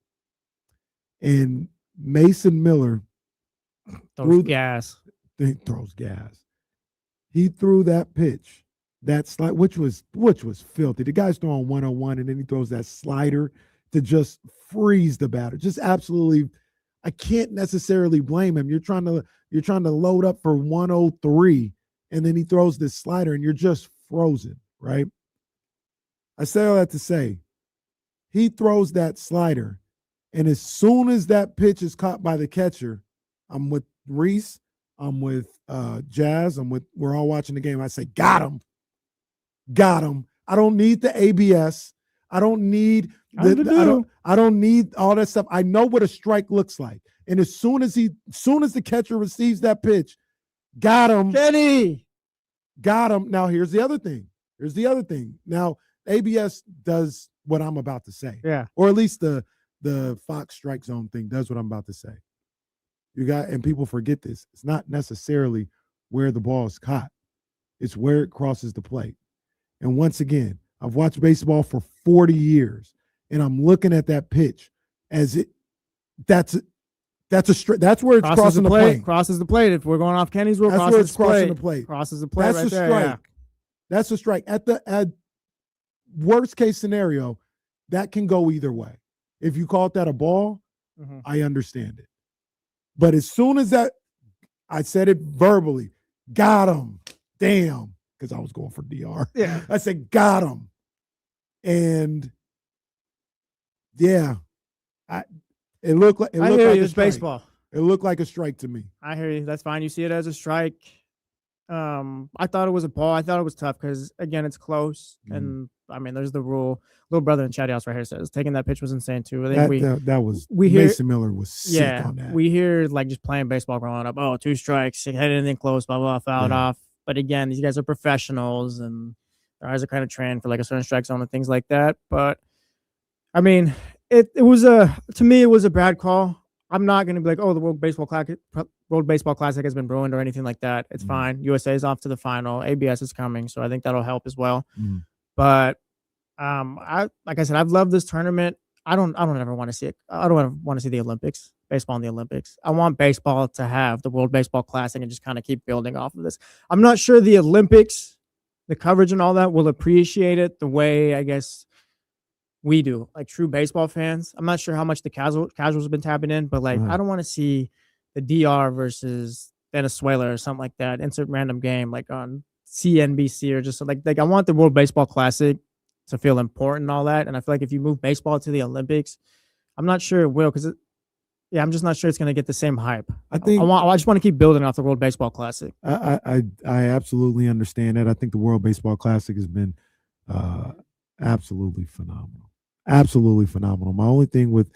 And Mason Miller throws gas. He threw that pitch, that slide, which was filthy. The guy's throwing 101, and then he throws that slider to just freeze the batter. Just absolutely, I can't necessarily blame him. You're trying to load up for 103, and then he throws this slider, and you're just frozen, right? I say all that to say, he throws that slider, and as soon as that pitch is caught by the catcher, I'm with Reese. I'm with Jazz. We're all watching the game. I say, got him. Got him. I don't need the ABS. I don't need I don't need all that stuff. I know what a strike looks like. And as soon as the catcher receives that pitch, got him. Kenny. Got him. Now here's the other thing. Now ABS does what I'm about to say. Yeah. Or at least the Fox strike zone thing does what I'm about to say. And people forget this. It's not necessarily where the ball is caught. It's where it crosses the plate. And once again, I've watched baseball for 40 years, and I'm looking at that pitch as that's where it's crossing the plate. Crosses the plate. If we're going off Kenny's rule, that's where it's crossing the plate. Crosses the plate. That's right a there, strike. yeah. That's a strike. At worst case scenario, that can go either way. If you call that a ball, I understand it. But as soon as I said it verbally, got him. Damn. Because I was going for DR. Yeah. I said, got him. And yeah, it looked like a strike. Baseball. It looked like a strike to me. I hear you. That's fine. You see it as a strike. I thought it was a ball. I thought it was tough because, again, it's close. And, I mean, there's the rule. Little brother in Chatty House right here says taking that pitch was insane, too. I think Mason Miller was sick on that. We hear, like, just playing baseball growing up. Oh, 2 strikes. Hit anything close, blah, blah, fouled off. But, again, these guys are professionals, and their eyes are kind of trained for, like, a certain strike zone and things like that. But, I mean, it was to me, it was a bad call. I'm not going to be like, oh, the World Baseball Classic has been ruined or anything like that. It's fine. USA is off to the final. ABS is coming, so I think that'll help as well. But like I said, I've loved this tournament. I don't ever want to see it. I don't ever want to see the Olympics, baseball in the Olympics. I want baseball to have the World Baseball Classic and just kind of keep building off of this. I'm not sure the Olympics, the coverage and all that will appreciate it the way, I guess, we do, like true baseball fans. I'm not sure how much the casuals have been tapping in, but like, I don't want to see the DR versus Venezuela or something like that. Insert random game like on CNBC or just like I want the World Baseball Classic to feel important and all that. And I feel like if you move baseball to the Olympics, I'm not sure it will because I'm just not sure it's going to get the same hype. I just want to keep building off the World Baseball Classic. I absolutely understand that. I think the World Baseball Classic has been absolutely phenomenal. Absolutely phenomenal. My only thing with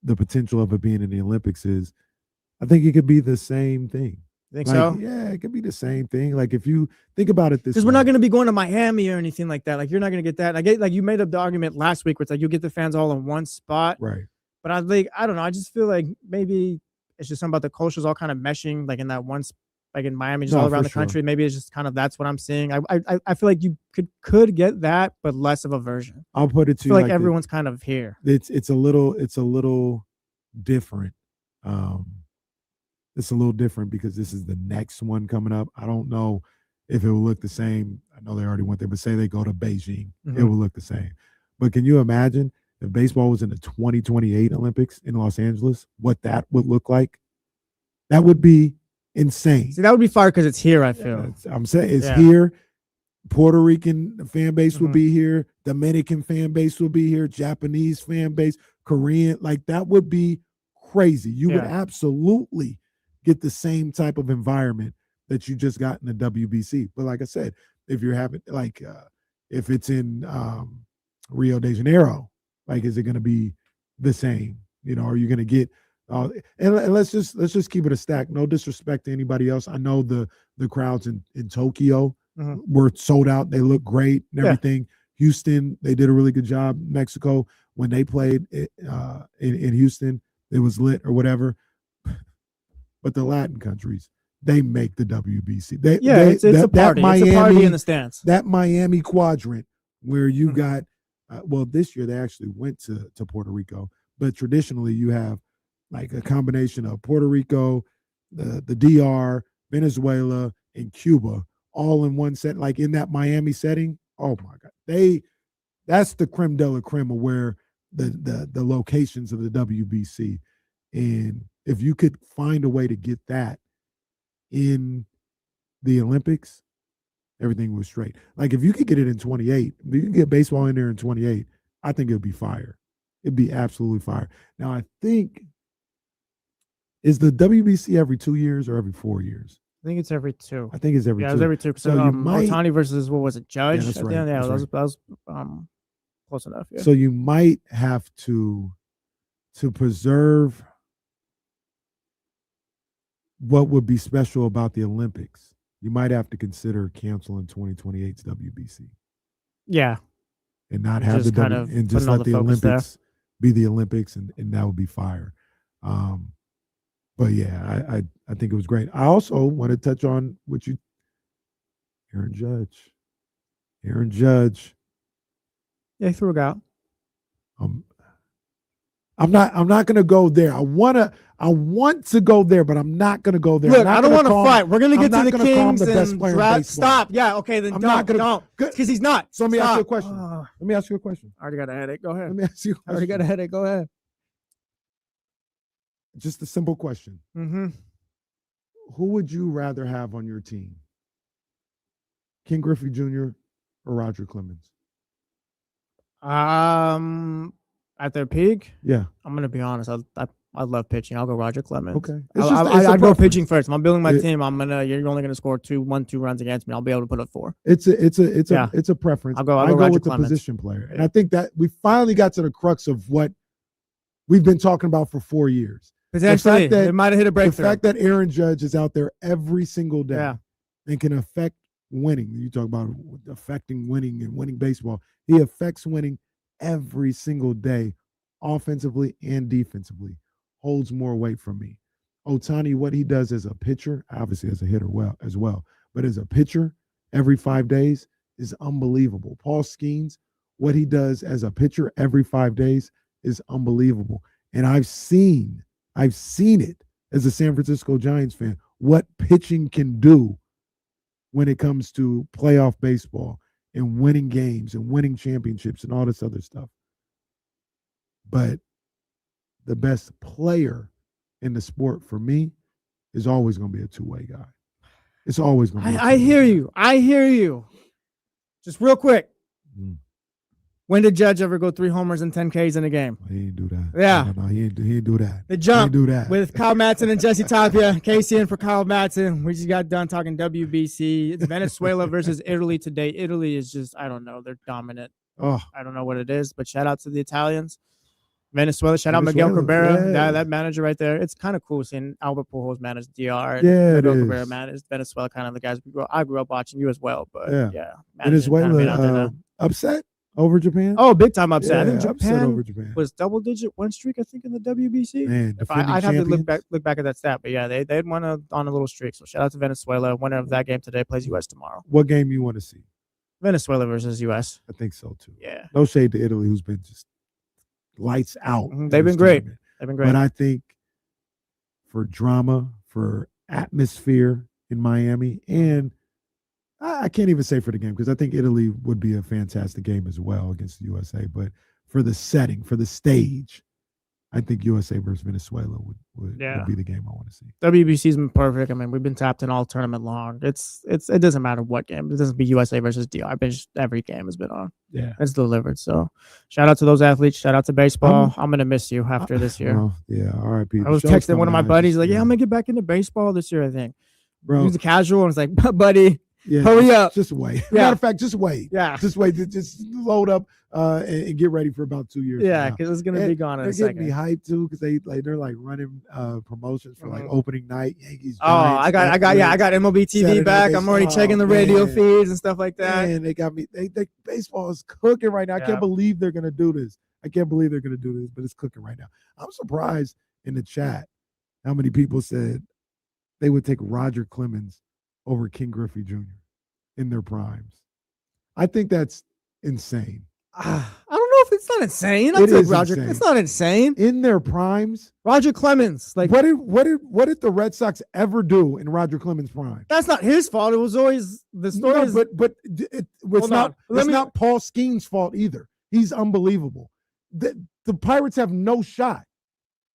the potential of it being in the Olympics is I think it could be the same thing. Think so? Yeah, it could be the same thing. Like if you think about it because we're not going to be going to Miami or anything like that. Like you're not going to get that. Like you made up the argument last week where it's like you get the fans all in one spot. Right. But I don't know. I just feel like maybe it's just something about the cultures all kind of meshing like in that one like in Miami, just all around the country. Maybe it's just kind of that's what I'm seeing. I feel like you could get that, but less of a version. I'll put it to you like everyone's kind of here. It's a little different. It's a little different because this is the next one coming up. I don't know if it will look the same. I know they already went there, but say they go to Beijing, it will look the same. But can you imagine if baseball was in the 2028 Olympics in Los Angeles, what that would look like? That would be insane. See, that would be fire because it's here, I feel. I'm saying it's here. Puerto Rican fan base will be here. Dominican fan base will be here. Japanese fan base, Korean. Like that would be crazy. You would absolutely get the same type of environment that you just got in the WBC. But like I said, if you're having if it's in Rio de Janeiro, like is it going to be the same? You know, are you going to get and let's just keep it a stack. No disrespect to anybody else. I know the crowds in Tokyo were sold out. They look great and everything. Houston, they did a really good job. Mexico, when they played in Houston, it was lit or whatever. But the Latin countries, they make the WBC. It's a party. It's a party in the stands. That Miami quadrant where you got, this year they actually went to Puerto Rico, but traditionally you have like a combination of Puerto Rico, the DR, Venezuela, and Cuba all in one set, like in that Miami setting. Oh my God. That's the creme de la creme of where the locations of the WBC. And if you could find a way to get that in the Olympics, everything was straight. Like if you could get it in 28, if you can get baseball in there in 28, I think it'd be fire. It'd be absolutely fire. Now I think Is the WBC every 2 years or every 4 years? I think it's every 2. I think it's every 2. Yeah, it's every 2. So you might Otani versus what was it, Judge? Yeah, that's right. Yeah, That's that was close enough. Yeah. So you might have to preserve what would be special about the Olympics. You might have to consider canceling 2028's WBC. Yeah. And not have just and just let the Olympics be the Olympics, and that would be fire. But yeah, I think it was great. I also want to touch on what you, Aaron Judge. Yeah, he threw it out. I'm not gonna go there. I want to go there, but I'm not gonna go there. Look, I don't want to fight. We're gonna get to the Kings and draft. Stop. Yeah, okay, then don't. Because he's not. So let me ask you a question. Let me ask you a question. I already got a headache. Go ahead. Let me ask you a question. I already got a headache. Go ahead. Just a simple question. Mm-hmm. Who would you rather have on your team? King Griffey Jr. or Roger Clemens? At their peak? Yeah. I'm gonna be honest. I love pitching. I'll go Roger Clemens. Okay. I'd go pitching first. If I'm building my team, you're only gonna score 2 runs against me. I'll be able to put up 4. It's a preference. I'll go with Roger the Clemens. Position player. And I think that we finally got to the crux of what we've been talking about for 4 years. Potentially, they might have hit a breakthrough. The fact that Aaron Judge is out there every single day and can affect winning. You talk about affecting winning and winning baseball. He affects winning every single day, offensively and defensively. Holds more weight for me. Otani, what he does as a pitcher, obviously as a hitter as well, but as a pitcher every 5 days is unbelievable. Paul Skeens, what he does as a pitcher every 5 days is unbelievable. And I've seen it as a San Francisco Giants fan, what pitching can do when it comes to playoff baseball and winning games and winning championships and all this other stuff. But the best player in the sport for me is always going to be a two-way guy. It's always going to be. I hear you. I hear you. Just real quick. When did Judge ever go 3 homers and 10 Ks in a game? He didn't do that. Yeah. No, he didn't do that. The jump he didn't do that. with Kyle Madsen and Jesse Tapia. Casey in for Kyle Madsen. We just got done talking WBC. It's Venezuela versus Italy today. Italy is just, I don't know. They're dominant. Oh, I don't know what it is, but shout out to the Italians. Venezuela, shout out Miguel Cabrera, that manager right there. It's kind of cool seeing Albert Pujols manage DR. Yeah, Miguel Cabrera managed Venezuela, kind of the guys I grew up watching, you as well. But Venezuela upset over Japan. Oh, big time upset. I think Japan over Japan was double-digit win streak, I think, in the WBC. Man, I'd have to look back at that stat, but yeah, they had won on a little streak. So shout out to Venezuela. Winner of that game today plays U.S. tomorrow. What game you want to see? Venezuela versus U.S. I think so too. Yeah. No shade to Italy, who's been just lights out. They've been great. But I think for drama, for atmosphere in Miami, and I can't even say for the game because I think Italy would be a fantastic game as well against the USA. But for the setting, for the stage, I think USA versus Venezuela would be the game I want to see. WBC's been perfect. I mean, we've been tapped in all tournament long. It doesn't matter what game. It doesn't be USA versus DR. Every game has been on. Yeah, it's delivered. So, shout out to those athletes. Shout out to baseball. I'm gonna miss you after this year. Yeah, all right, people. I was texting one of my buddies like, "Yeah, I'm gonna get back into baseball this year. I think." Bro, he was a casual and was like, "Buddy, yeah, hurry up. Just wait. Yeah. Matter of fact, just wait. Yeah, just wait. Just load up and get ready for about 2 years. Yeah, because it's gonna be gone in a second. They're getting me hyped too because they're running promotions for opening night. Yankees. Oh, I got MLB TV Saturday back. I'm already checking the radio feeds and stuff like that. And they got me. They baseball is cooking right now. I can't believe they're gonna do this. But it's cooking right now. I'm surprised in the chat how many people said they would take Roger Clemens over King Griffey Jr. in their primes. I think that's insane. I don't know if it's not insane. It's not insane. In their primes, Roger Clemens. Like what did the Red Sox ever do in Roger Clemens' prime? That's not his fault. It was always the story. No, but it's not Paul Skeens' fault either. He's unbelievable. The Pirates have no shot.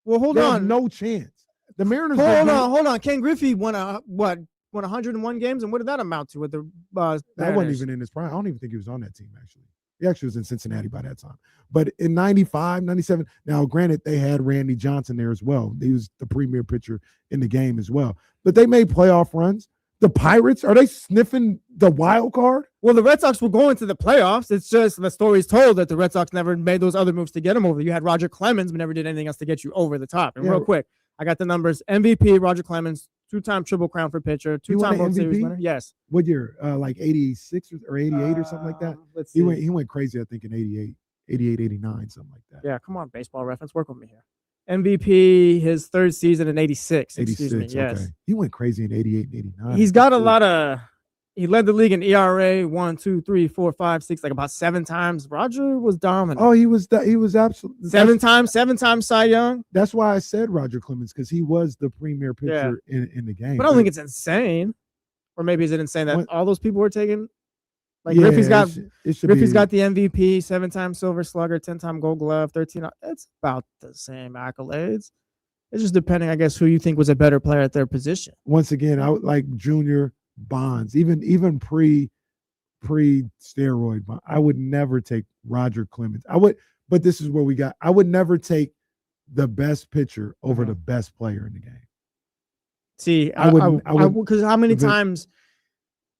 Well, hold on, no chance. The Mariners. Hold on. Ken Griffey won 101 games, and what did that amount to? With the that wasn't even in his prime. I don't even think he was on that team actually. He actually was in Cincinnati by that time. But in 95, 97, now granted, they had Randy Johnson there as well. He was the premier pitcher in the game as well. But they made playoff runs. The Pirates, are they sniffing the wild card? Well, the Red Sox were going to the playoffs. It's just the story's told that the Red Sox never made those other moves to get them over. You had Roger Clemens, but never did anything else to get you over the top. And real quick, I got the numbers. MVP, Roger Clemens, 2-time Triple Crown for pitcher, 2-time World Series winner. Yes. What year? Like 86 or 88 or something like that? Let's see. He went crazy, I think, in 88, 89, something like that. Yeah, come on, Baseball Reference. Work with me here. MVP, his third season in 86. 86, excuse me. Yes. Okay. He went crazy in 88 and 89. He's got a lot of – he led the league in ERA 1, 2, 3, 4, 5, 6, like about 7 times. Roger was dominant. Oh, he was absolutely – 7 times Cy Young. That's why I said Roger Clemens, because he was the premier pitcher in the game. But I don't think it's insane. Or maybe is it insane that all those people were taking – like yeah, Griffey's got the MVP, 7-time Silver Slugger, 10-time Gold Glove, 13. It's about the same accolades. It's just depending, I guess, who you think was a better player at their position. Once again, I would like Junior Bonds, even pre steroid. I would never take Roger Clemens. But this is where we got. I would never take the best pitcher over the best player in the game. See, I would because how many times?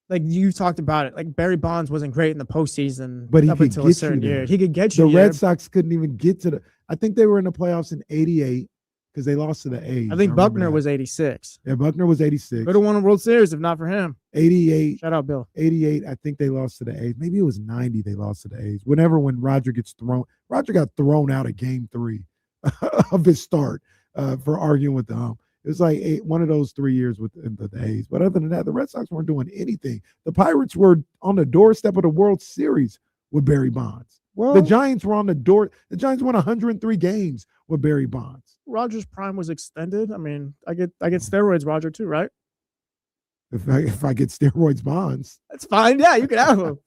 Like you talked about it, like Barry Bonds wasn't great in the postseason, but up until a certain year. He could get you. The Red Sox couldn't even get to the. I think they were in the playoffs in '88 because they lost to the A's. I think Buckner was 86. Yeah, Buckner was 86. Could have won a World Series if not for him. 88. Shout out, Bill. 88. I think they lost to the A's. Maybe it was 90. They lost to the A's. When Roger got thrown out of Game 3 of his start for arguing with the ump. It was like one of those 3 years with the A's. But other than that, the Red Sox weren't doing anything. The Pirates were on the doorstep of the World Series with Barry Bonds. Well, the Giants were on the door. The Giants won 103 games with Barry Bonds. Roger's prime was extended. I mean, I get steroids, Roger, too, right? If I get steroids, Bonds, that's fine. Yeah, you can have them.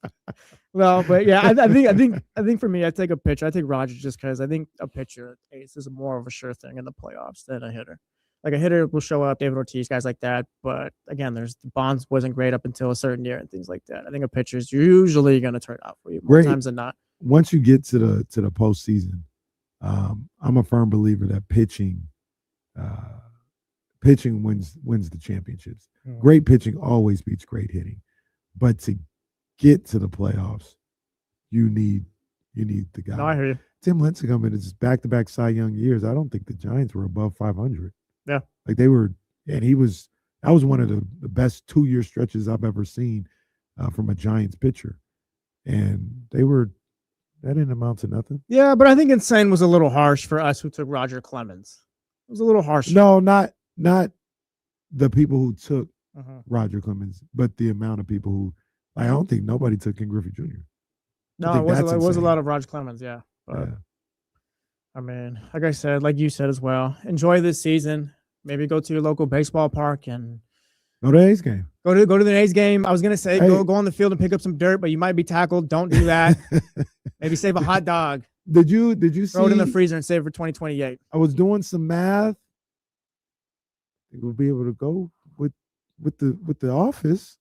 Well, but yeah, I think for me, I take a pitcher. I take Roger just because I think a pitcher ace is more of a sure thing in the playoffs than a hitter. Like a hitter will show up, David Ortiz, guys like that. But again, Bonds wasn't great up until a certain year and things like that. I think a pitcher's usually going to turn out for you more times than not. Once you get to the postseason, I'm a firm believer that pitching wins the championships. Mm. Great pitching always beats great hitting, but to get to the playoffs, you need the guy. No, I hear you. Tim Lincecum in his back-to-back Cy Young years, I don't think the Giants were above 500. Yeah. Like they were, and that was one of the best 2-year stretches I've ever seen from a Giants pitcher. And that didn't amount to nothing. Yeah, but I think insane was a little harsh for us who took Roger Clemens. It was a little harsh. No, not the people who took Roger Clemens, but the amount of people who, I don't think nobody took Ken Griffey Jr. No, it was a lot of Roger Clemens, yeah. But, yeah. I mean, like I said, like you said as well, enjoy this season. Maybe go to your local baseball park and go to the A's game. Go to the A's game. I was gonna say go on the field and pick up some dirt, but you might be tackled. Don't do that. Maybe save a hot dog. Did you throw it in the freezer and save it for 2028? I was doing some math. We'll be able to go with the office.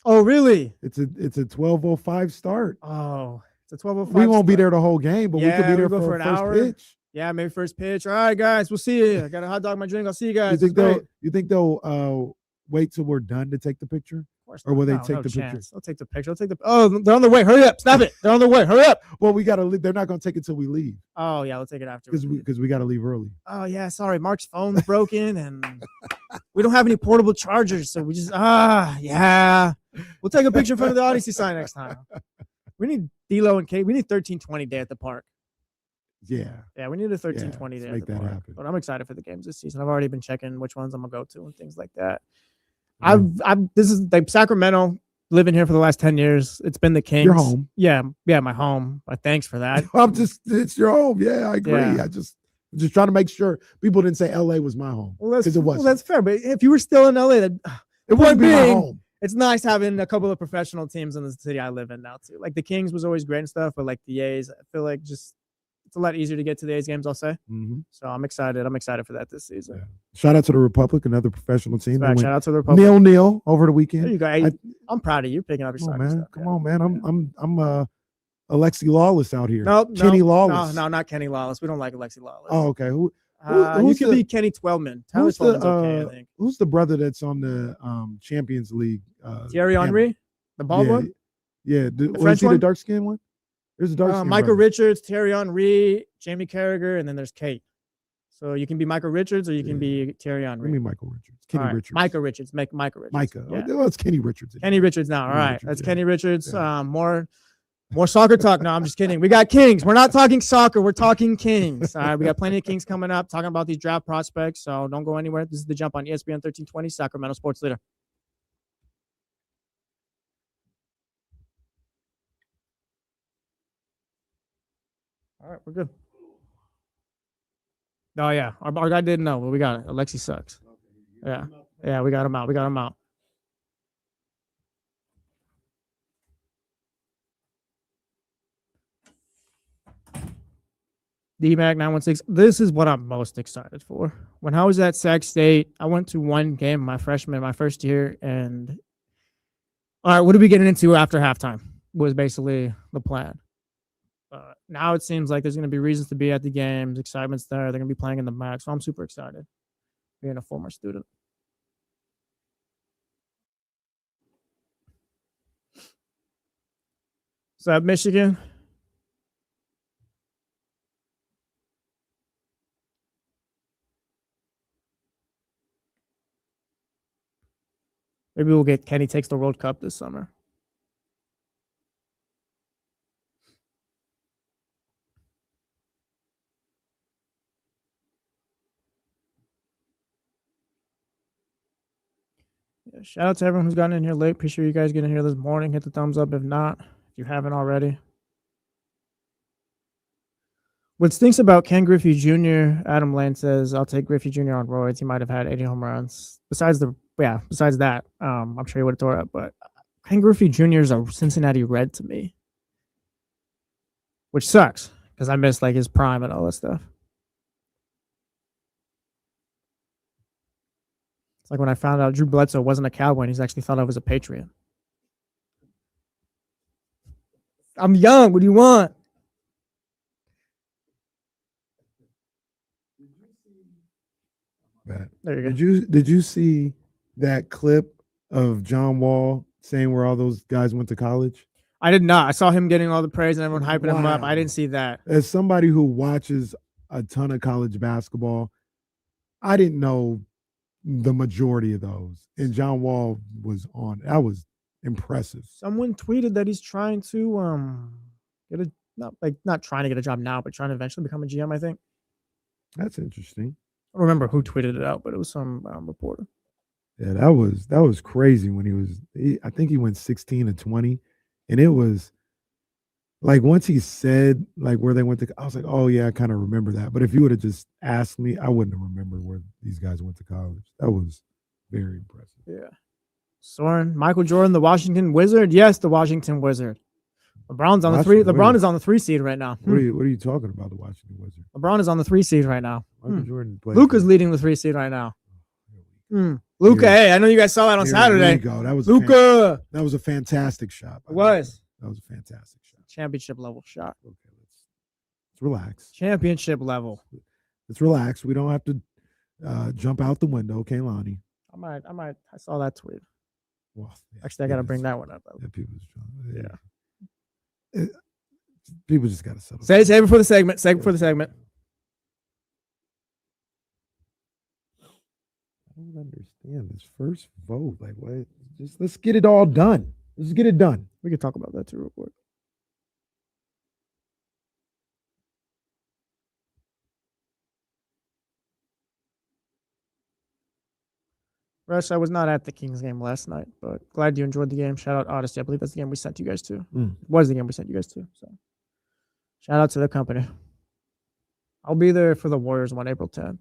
Oh, really? It's a 12:05 start. Oh. It's a 12:05. We won't be there the whole game, but we could be there for an hour. Pitch. Yeah, maybe first pitch. All right, guys, we'll see you. I got a hot dog, my drink. I'll see you guys. You think they'll wait till we're done to take the picture, or will they take the picture? They'll take the picture. Oh, they're on the way. Hurry up! Stop it! They're on the way. Hurry up! Well, we gotta leave. They're not gonna take it till we leave. Oh yeah, we'll take it after. Because we gotta leave early. Oh yeah, sorry. Mark's phone's broken, and we don't have any portable chargers, so we just yeah. We'll take a picture in front of the Odyssey sign next time. We need D-Lo and Kate. We need 1320 day at the park. Yeah. Yeah, we need a 1320 day at the park. Happen. But I'm excited for the games this season. I've already been checking which ones I'm gonna go to and things like that. This is like Sacramento, living here for the last 10 years. It's been the Kings. Your home. Yeah, my home. Thanks for that. It's your home. Yeah, I agree. Yeah. I'm just trying to make sure people didn't say LA was my home. Well, it was. Well, that's fair. But if you were still in LA, it wouldn't be my home. It's nice having a couple of professional teams in the city I live in now too. Like the Kings was always great and stuff, but like the A's, I feel like it's a lot easier to get to the A's games, I'll say. Mm-hmm. So I'm excited. I'm excited for that this season. Yeah. Shout out to the Republic, another professional team. Right, shout out to the Republic. 0-0 over the weekend. There you go. I'm proud of you picking up your soccer stuff. Come on, man. Alexi Lawless out here. No, Kenny Lawless. No, not Kenny Lawless. We don't like Alexi Lawless. Oh, okay. You could be Kenny Twelman. Tyler Twelman's okay, I think. Who's the brother that's on the Champions League? Thierry Henry, the bald one. Yeah, the French one? The dark skin one. There's a dark skin. Michael Richards, Thierry Henry, Jamie Carragher, and then there's Kate. So you can be Michael Richards or you can be Thierry Henry. Give me Michael Richards. Kenny Richards. Michael Richards. Make Michael Richards. Micah. Yeah. Oh, it's Kenny Richards. Kenny Richards now. All right. That's Kenny Richards. More soccer talk. No, I'm just kidding. We got Kings. We're not talking soccer. We're talking Kings. All right. We got plenty of Kings coming up, talking about these draft prospects. So don't go anywhere. This is The Jump on ESPN 1320, Sacramento Sports Leader. All right. We're good. Oh, yeah. Our guy didn't know, but we got it. Alexi sucks. Yeah. Yeah, we got him out. DMAC 916. This is what I'm most excited for. When I was at Sac State, I went to one game my first year, and all right, what are we getting into after halftime? Was basically the plan. Now it seems like there's going to be reasons to be at the games. Excitement's there. They're going to be playing in the MAC, so I'm super excited. Being a former student. So at Michigan. Maybe we'll get Kenny takes the World Cup this summer. Yeah, shout out to everyone who's gotten in here late. Appreciate you guys getting here this morning. Hit the thumbs up if not, if you haven't already. What stinks about Ken Griffey Jr., Adam Lane says, I'll take Griffey Jr. on roids. He might have had 80 home runs. Besides that, I'm sure he would have tore up. But Ken Griffey Jr. is a Cincinnati Red to me, which sucks because I miss like his prime and all that stuff. It's like when I found out Drew Bledsoe wasn't a Cowboy and he's actually thought I was a Patriot. I'm young. What do you want? There you go. Did you see that clip of John Wall saying where all those guys went to college? I did not. I saw him getting all the praise and everyone hyping him up. I didn't see that. As somebody who watches a ton of college basketball, I didn't know the majority of those. And John Wall was on. That was impressive. Someone tweeted that he's trying to not trying to get a job now, but trying to eventually become a GM, I think. That's interesting. I don't remember who tweeted it out, but it was some reporter. Yeah, that was crazy when I think he went 16-20, and it was like once he said like where they went to, I was like, oh yeah, I kind of remember that. But if you would have just asked me, I wouldn't have remembered where these guys went to college. That was very impressive. Yeah. Soren, Michael Jordan, the Washington Wizard. Yes, the Washington Wizard. LeBron's on the three. LeBron is on the 3 seed right now. What are you talking about? The Washington Wizard. LeBron is on the 3 seed right now. Jordan. Luka's leading the 3 seed right now. Luka, hey, I know you guys saw that on Saturday. There you go. That was Luka. That was a fantastic shot. It was. That was a fantastic shot. Championship level shot. Okay, let's relax. Championship level. Let's relax. We don't have to jump out the window, Kaylani. I saw that tweet. Well, yeah, actually, I got to bring that one up. People just got to settle. Save it for the segment. Save it for the segment. I don't understand this first vote. Like, what? Just let's get it all done. Let's get it done. We can talk about that too real quick. Rush, I was not at the Kings game last night, but glad you enjoyed the game. Shout out Odyssey. I believe that's the game we sent you guys to. It was the game we sent you guys to. So shout out to the company. I'll be there for the Warriors on April 10th.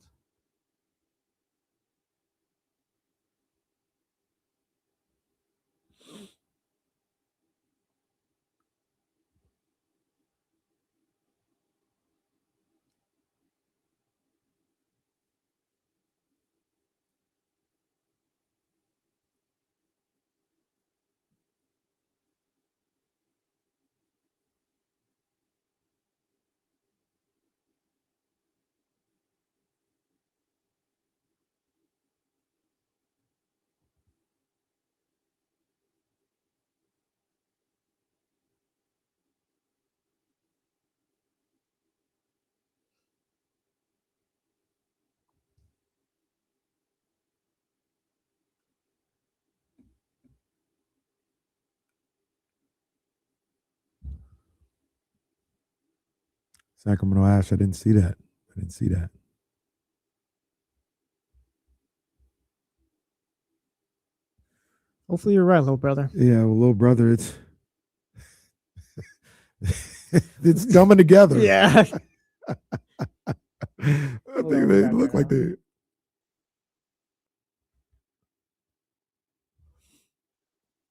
Sacramento Ash. I didn't see that. Hopefully you're right, little brother. Yeah, well, little brother, it's it's coming together. Yeah. I think they look like they.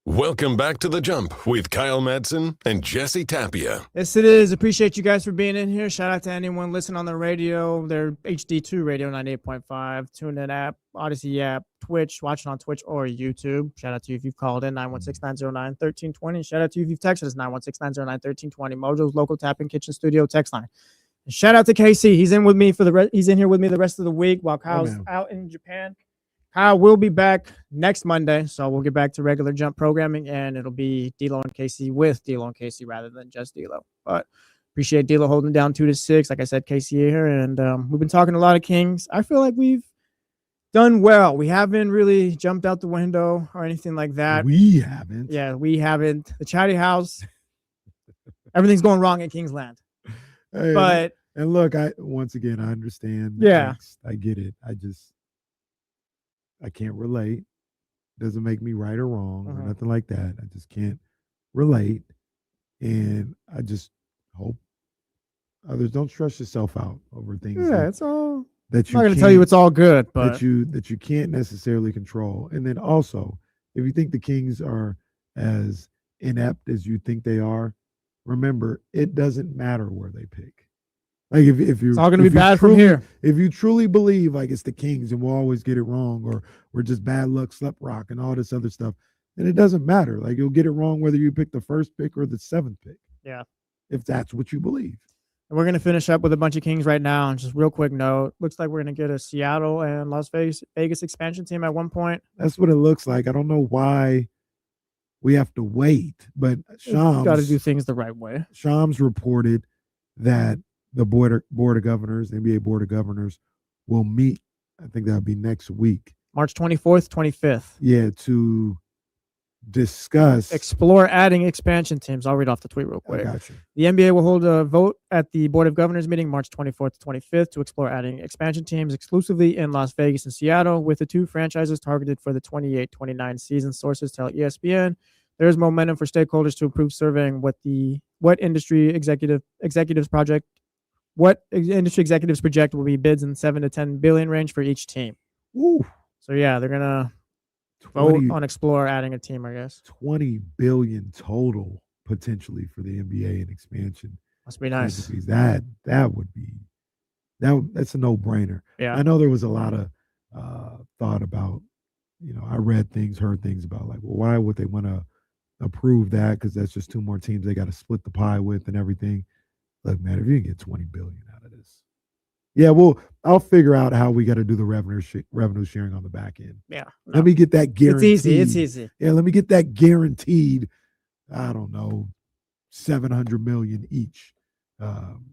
Welcome back to The Jump with Kyle Madsen and Jesse Tapia. Yes, it is. Appreciate you guys for being in here. Shout out to anyone listening on the radio. They're HD2 Radio 98.5, TuneIn app, Odyssey app, Twitch, watching on Twitch or YouTube. Shout out to you if you've called in 916-909-1320. Shout out to you if you've texted us 916-909-1320. Mojo's local tapping kitchen studio text line. And shout out to KC. He's in here with me the rest of the week while Kyle's out in Japan. Kyle will be back next Monday, so we'll get back to regular Jump programming, and it'll be D-Lo and Casey with D-Lo and Casey rather than just D-Lo. But appreciate D-Lo holding down 2-6. Like I said, Casey here, and we've been talking a lot of Kings. I feel like we've done well. We haven't really jumped out the window or anything like that. We haven't. Yeah, we haven't. The Chatty House, everything's going wrong in Kingsland. Hey, but and look, once again, I understand. Yeah. I get it. I can't relate. Doesn't make me right or wrong or nothing like that. I just can't relate. And I just hope others don't stress yourself out over things. Yeah, it's all. That I'm not going to tell you it's all good, but that you can't necessarily control. And then also, if you think the Kings are as inept as you think they are, remember, it doesn't matter where they pick. Like if you're, it's all going to be bad from here. If you truly believe like it's the Kings and we'll always get it wrong, or we're just bad luck, slep rock, and all this other stuff, then it doesn't matter. Like you'll get it wrong whether you pick the first pick or the seventh pick. Yeah, if that's what you believe. And we're going to finish up with a bunch of Kings right now. And just real quick note, looks like we're going to get a Seattle and Las Vegas expansion team at one point. That's what it looks like. I don't know why we have to wait, but Shams got to do things the right way. Shams reported that the board of governors, the NBA board of governors, will meet. I think that'll be next week, March 24th, 25th. Yeah, to explore adding expansion teams. I'll read off the tweet real quick. I got you. The NBA will hold a vote at the board of governors meeting March 24th to 25th to explore adding expansion teams exclusively in Las Vegas and Seattle, with the two franchises targeted for the 28-29 season. Sources tell ESPN there is momentum for stakeholders to improve surveying what industry executives project will be bids in 7 to 10 billion range for each team. Ooh. So yeah, they're gonna vote on explore adding a team, I guess. 20 billion total potentially for the NBA and expansion. Must be nice. That would be that's a no-brainer. Yeah. I know there was a lot of thought about, I read things, heard things about like, well, why would they want to approve that? Because that's just two more teams they got to split the pie with and everything. Look, man, if you can get 20 billion out of this, yeah, well, I'll figure out how we got to do the revenue sharing on the back end. Yeah, let me get that guaranteed. It's easy. Yeah, let me get that guaranteed. I don't know, 700 million each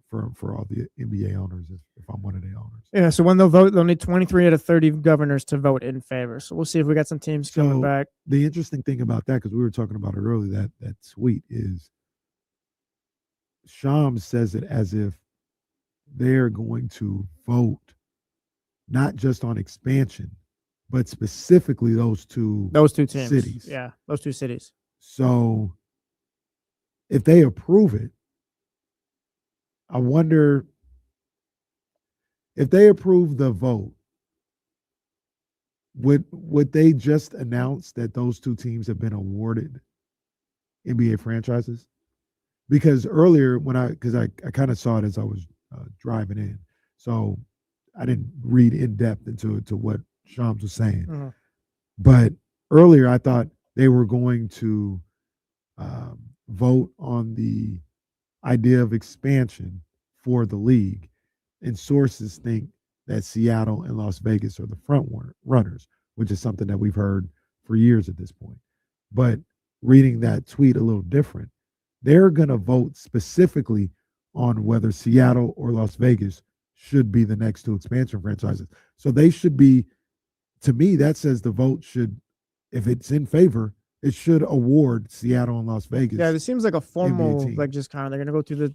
for all the NBA owners. If I'm one of the owners. Yeah. So when they'll vote, they'll need 23 out of 30 governors to vote in favor. So we'll see if we got some teams coming back. The interesting thing about that, because we were talking about it earlier, that tweet is. Shams says it as if they're going to vote not just on expansion, but specifically those two teams. Cities. Yeah, those two cities. So if they approve it, I wonder if they approve the vote, would they just announce that those two teams have been awarded NBA franchises? Because earlier I kind of saw it as I was driving in, so I didn't read in depth into what Shams was saying. Mm-hmm. But earlier I thought they were going to vote on the idea of expansion for the league, and sources think that Seattle and Las Vegas are the front runners, which is something that we've heard for years at this point. But reading that tweet a little different. They're going to vote specifically on whether Seattle or Las Vegas should be the next two expansion franchises. So they should be, to me, that says the vote should, if it's in favor, it should award Seattle and Las Vegas. Yeah, it seems like a formal, like just kind of, they're going to go through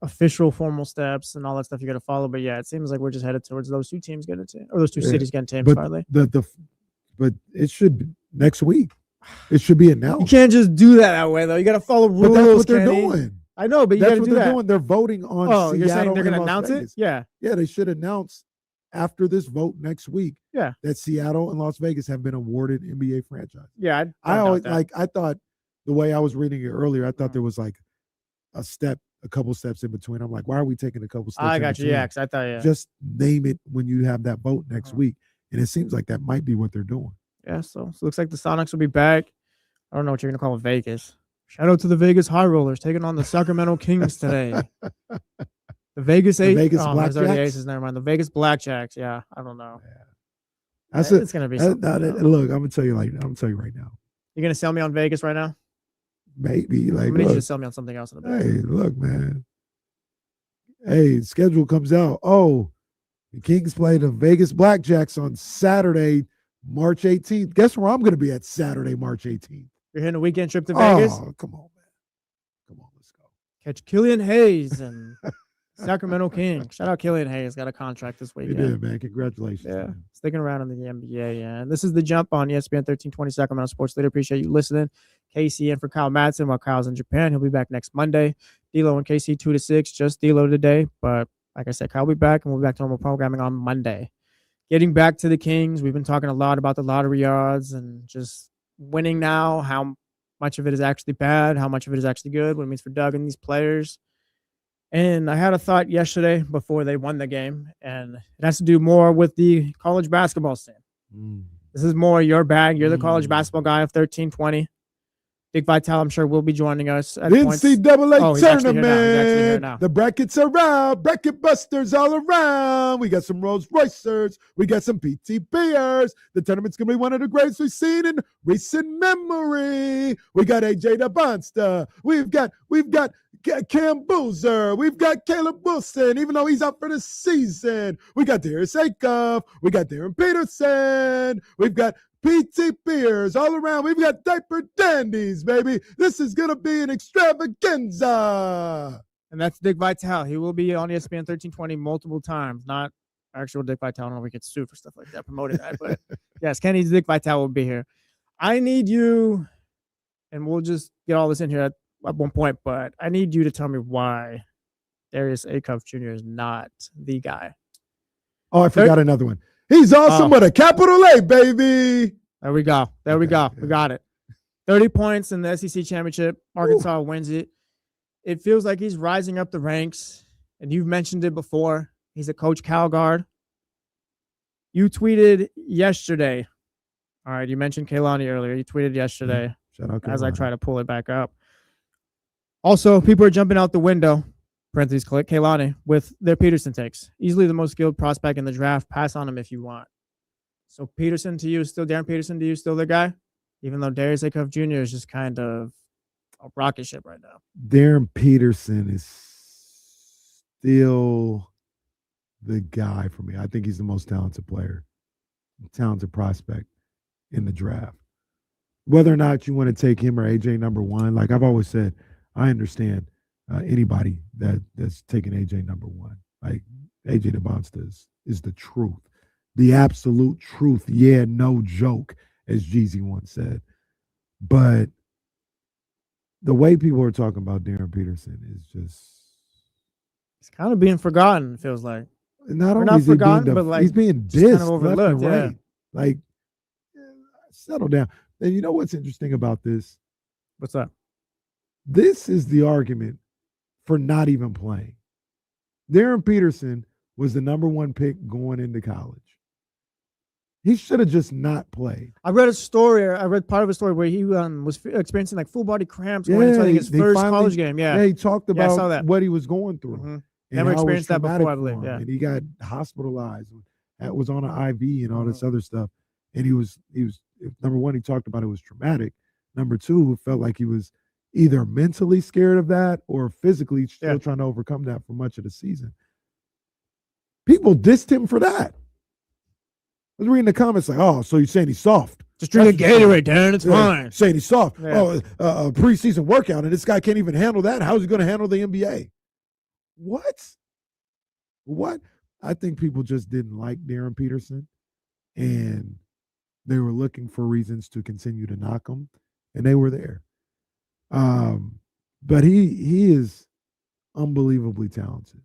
the official formal steps and all that stuff you got to follow. But yeah, it seems like we're just headed towards those two teams getting teams, or those two cities getting teams finally. But it should be next week. It should be announced. You can't just do that way though. You got to follow rules. But that's what they're doing. I know, but you got to do that. Doing. They're voting on. Oh, Seattle, you're saying they're going to announce Vegas. it? Yeah. Yeah, they should announce after this vote next week. Yeah. That Seattle and Las Vegas have been awarded NBA franchise. Yeah, I always I thought the way I was reading it earlier, I thought there was like a couple steps in between. I'm like, why are we taking a couple steps? I got you. Yeah, because I thought just name it when you have that vote next week, and it seems like that might be what they're doing. Yeah, so it looks like the Sonics will be back. I don't know what you're gonna call it, Vegas. Shout out to the Vegas High Rollers taking on the Sacramento Kings today. The Vegas Aces. Vegas There's already Blackjacks? Aces. Never mind. The Vegas Blackjacks. Yeah, I don't know. Yeah. It's gonna be something. Look, I'm gonna tell you right now. You're gonna sell me on Vegas right now? Maybe I'm gonna need you to sell me on something else in a bit. Hey, look, man. Hey, schedule comes out. Oh, the Kings play the Vegas Blackjacks on Saturday, March 18th. Guess where I'm going to be at Saturday, March 18th? You're hitting a weekend trip to Vegas? Oh, come on, man. Come on, let's go. Catch Killian Hayes and Sacramento Kings. Shout out Killian Hayes. Got a contract this week. You did, man. Congratulations. Yeah. Man. Sticking around in the NBA. Yeah. And this is The Jump on ESPN 1320 Sacramento Sports Leader. Appreciate you listening. KC in for Kyle Madsen while Kyle's in Japan. He'll be back next Monday. D'Lo and KC 2 to 6. Just D'Lo today. But like I said, Kyle will be back and we'll be back to normal programming on Monday. Getting back to the Kings, we've been talking a lot about the lottery odds and just winning now, how much of it is actually bad, how much of it is actually good, what it means for Doug and these players. And I had a thought yesterday before they won the game, and it has to do more with the college basketball scene. This is more your bag. You're the college basketball guy of 1320. Dick Vitale, I'm sure, will be joining us at NCAA tournament. The brackets are out. Bracket busters all around. We got some Rolls Roycers. We got some PTPers. The tournament's going to be one of the greatest we've seen in recent memory. We got AJ DeBonsta. We've got Cam Boozer. We've got Caleb Wilson, even though he's out for the season. We got Darius Acuff. We got Darren Peterson. We've got PT Beers all around. We've got diaper dandies, baby. This is going to be an extravaganza. And that's Dick Vitale. He will be on ESPN 1320 multiple times. Not actual Dick Vitale. I don't know if we get sued for stuff like that, promoting that. But yes, Kenny's Dick Vitale will be here. I need you, and we'll just get all this in here at one point, but I need you to tell me why Darius Acuff Jr. is not the guy. Oh, I forgot another one. He's awesome with a capital A, baby. There we go. We got it. 30 points in the SEC championship. Arkansas wins it. It feels like he's rising up the ranks, and you've mentioned it before. He's a Coach Cal guard. You tweeted yesterday. All right, you mentioned Kehlani earlier. You tweeted yesterday. Shout out as I try to pull it back up. Also, people are jumping out the window. Parentheses, click Kehlani with their Peterson takes. Easily the most skilled prospect in the draft. Pass on him if you want. So Peterson to you, still Darren Peterson to you, still the guy? Even though Darius Acuff Jr. is just kind of a rocket ship right now. Darren Peterson is still the guy for me. I think he's the most talented player, talented prospect in the draft. Whether or not you want to take him or AJ number one, like I've always said, I understand anybody that's taking AJ number one. Like AJ DeBonsta is the truth, the absolute truth. Yeah, no joke, as Jeezy once said. But the way people are talking about Darren Peterson is just, it's kind of being forgotten. It feels like not only is forgotten, but like he's being dissed, kind of overlooked. Left and right. Yeah. Like, settle down. And you know what's interesting about this? What's that? This is the argument for not even playing. Darren Peterson was the number one pick going into college. He should have just not played. I read part of a story where he was experiencing like full body cramps going into his first college game. Yeah, he talked about what he was going through. Mm-hmm. Never experienced that before, I believe. Yeah, and he got hospitalized. Was on an IV and all this other stuff. And he was number one. He talked about it was traumatic. Number two, felt like he was either mentally scared of that or physically still trying to overcome that for much of the season. People dissed him for that. I was reading the comments like, oh, so you're saying he's soft. Just drink a Gatorade, Darren. It's fine. Saying he's soft. Yeah. Oh, a preseason workout, and this guy can't even handle that. How's he going to handle the NBA? What? What? I think people just didn't like Darren Peterson, and they were looking for reasons to continue to knock him, and they were there. But he is unbelievably talented.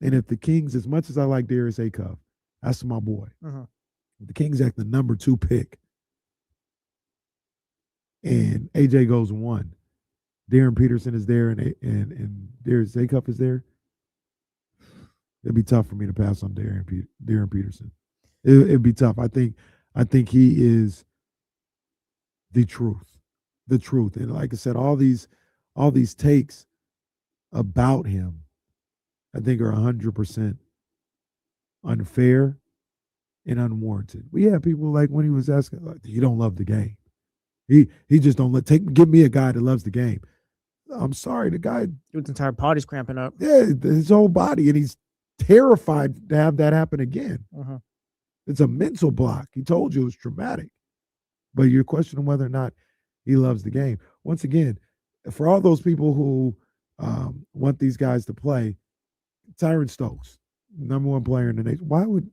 And if the Kings, as much as I like Darius Acuff, that's my boy. If the Kings act the number 2 pick, and AJ goes 1, Darren Peterson is there, and Darius Acuff is there, it'd be tough for me to pass on Darren Peterson. It'd be tough. I think he is the truth. And like I said, all these takes about him, I think, are 100% unfair and unwarranted. We had people like when he was asking, like, you don't love the game. He just don't give me a guy that loves the game. I'm sorry, the guy, his entire body's cramping up. Yeah, his whole body, and he's terrified to have that happen again. It's a mental block. He told you it was traumatic, but you're questioning whether or not he loves the game. Once again, for all those people who want these guys to play, Tyron Stokes, number 1 player in the nation. Why would,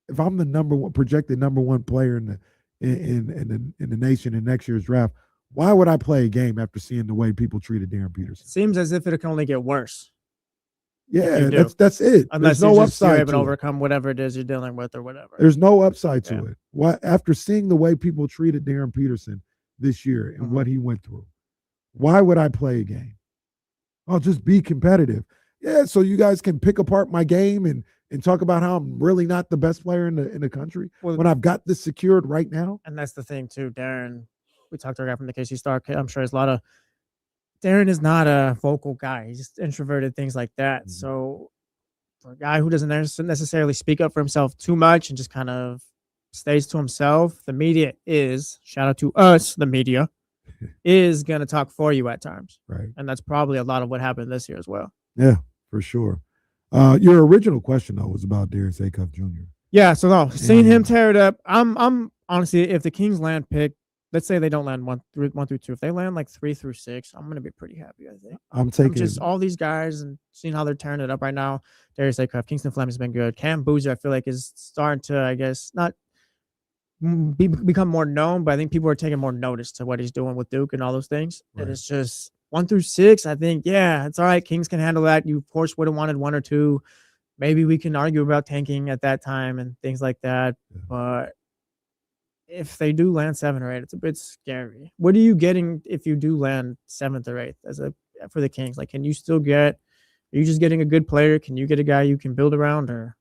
if I'm the projected number 1 player in the nation in next year's draft, why would I play a game after seeing the way people treated Darren Peterson? Seems as if it can only get worse. Yeah, that's it. Unless there's no upside you're able to overcome whatever it is you're dealing with or whatever. There's no upside to it. Why, after seeing the way people treated Darren Peterson this year and what he went through, why would I play a game? I'll just be competitive. Yeah, so you guys can pick apart my game and talk about how I'm really not the best player in the country when I've got this secured right now. And that's the thing too, Darren. We talked to a guy from the KC Star. I'm sure there's a lot of Darren is not a vocal guy. He's just introverted, things like that. So for a guy who doesn't necessarily speak up for himself too much and just kind of stays to himself, the media is, shout out to us, the media, is going to talk for you at times. Right. And that's probably a lot of what happened this year as well. Yeah, for sure. Your original question, though, was about Darius Acuff Jr. Yeah, so no, seeing him tear it up, I'm honestly, if the Kings land pick, let's say they don't land 1 through 2. If they land like 3 through 6, I'm gonna be pretty happy. I think I'm taking just all these guys and seeing how they're tearing it up right now. Darius Acuff, Kingston Fleming's been good. Cam Boozer, I feel like, is starting to, I guess, not become more known, but I think people are taking more notice to what he's doing with Duke and all those things. Right. And it's just 1 through 6. I think, yeah, it's all right. Kings can handle that. You, of course, would have wanted 1 or 2. Maybe we can argue about tanking at that time and things like that. Yeah. But if they do land 7 or 8, it's a bit scary. What are you getting if you do land 7th or 8th for the Kings? Like, can you still are you just getting a good player? Can you get a guy you can build around? Or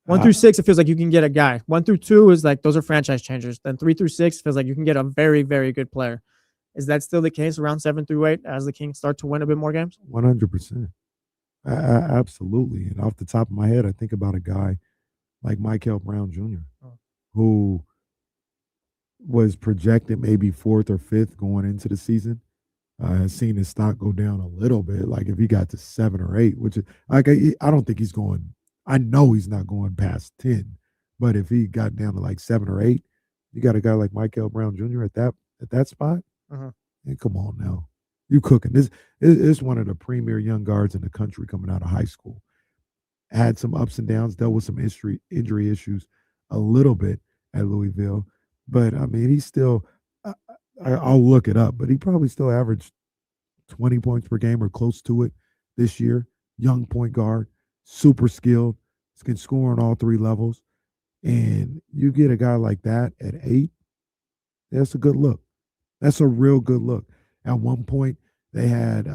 1 through 6, it feels like you can get a guy. 1 through 2 is like those are franchise changers. Then 3 through 6 feels like you can get a very, very good player. Is that still the case around 7 through 8 as the Kings start to win a bit more games? 100%. Absolutely. And off the top of my head, I think about a guy like Michael Brown Jr., who was projected maybe 4th or 5th going into the season. Has seen his stock go down a little bit. Like if he got to 7 or 8, which is like I don't think he's going. I know he's not going past 10, but if he got down to like 7 or 8, you got a guy like Michael Brown Jr. at that spot. And come on now, you cooking. This is one of the premier young guards in the country coming out of high school. Had some ups and downs, dealt with some injury issues a little bit at Louisville, but I mean he's still. I'll look it up, but he probably still averaged 20 points per game or close to it this year. Young point guard, super skilled, can score on all 3 levels. And you get a guy like that at 8, that's a good look. That's a real good look. At one point, they had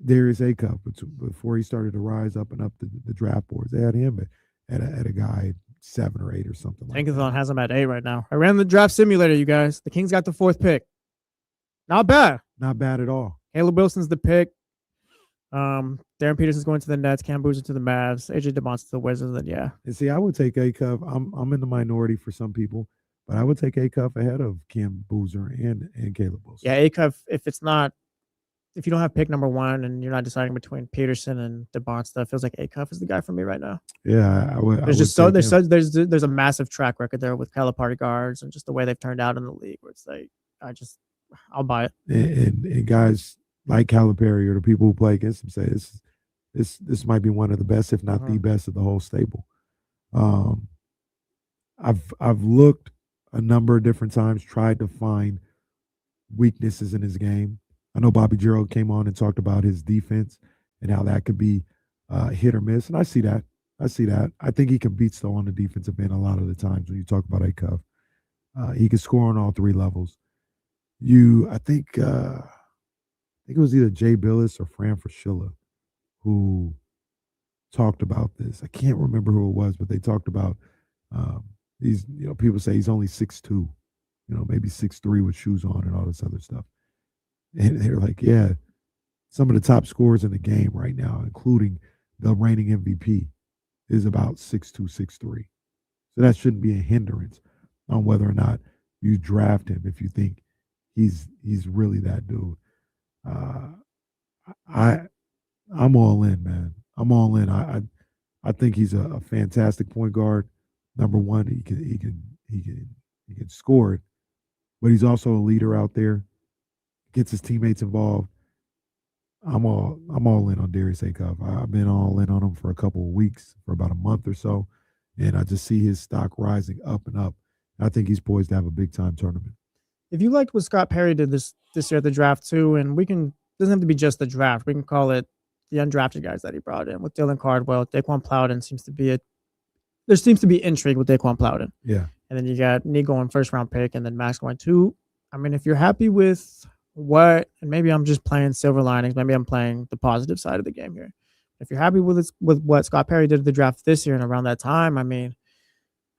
Darius Acuff before he started to rise up and up the draft boards. They had him at a guy 7 or 8 or something like that. Tankathon has him at 8 right now. I ran the draft simulator, you guys. The Kings got the 4th pick. Not bad. Not bad at all. Caleb Wilson's the pick. Darren Peterson's going to the Nets. Cam Boozer to the Mavs. AJ DeBon's to the Wizards. And yeah. And see, I would take Acuff. I'm in the minority for some people, but I would take Acuff ahead of Cam Boozer and Caleb Wilson. Yeah, Acuff, if you don't have pick number 1 and you're not deciding between Peterson and DeBon stuff, feels like Acuff is the guy for me right now. Yeah, I would. There's a massive track record there with Calipari guards and just the way they've turned out in the league. Where it's like I'll buy it. And guys like Calipari or the people who play against him say This might be one of the best, if not the best, of the whole stable. I've looked a number of different times, tried to find weaknesses in his game. I know Bobby Jarrell came on and talked about his defense and how that could be hit or miss, and I see that. I think he competes though on the defensive end a lot of the times when you talk about Acuff. He can score on all three levels. I think it was either Jay Billis or Fran Fraschilla who talked about this. I can't remember who it was, but they talked about these. People say he's only 6'2", maybe 6'3" with shoes on and all this other stuff. And they're like, yeah, some of the top scorers in the game right now, including the reigning MVP, is about 6'2", 6'3". So that shouldn't be a hindrance on whether or not you draft him if you think he's really that dude. I'm all in, man. I'm all in. I think he's a fantastic point guard. Number one, he can score it, but he's also a leader out there. Gets his teammates involved. I'm all in on Darius Acuff. I've been all in on him for a couple of weeks, for about a month or so, and I just see his stock rising up and up. I think he's poised to have a big time tournament. If you liked what Scott Perry did this year at the draft too, and doesn't have to be just the draft. We can call it the undrafted guys that he brought in with Dylan Cardwell. Daquan Plowden there seems to be intrigue with Daquan Plowden. Yeah. And then you got me going first round pick and then Max going 2. I mean, if you're happy with and maybe I'm just playing silver linings, maybe I'm playing the positive side of the game here. If you're happy with what Scott Perry did at the draft this year and around that time, I mean,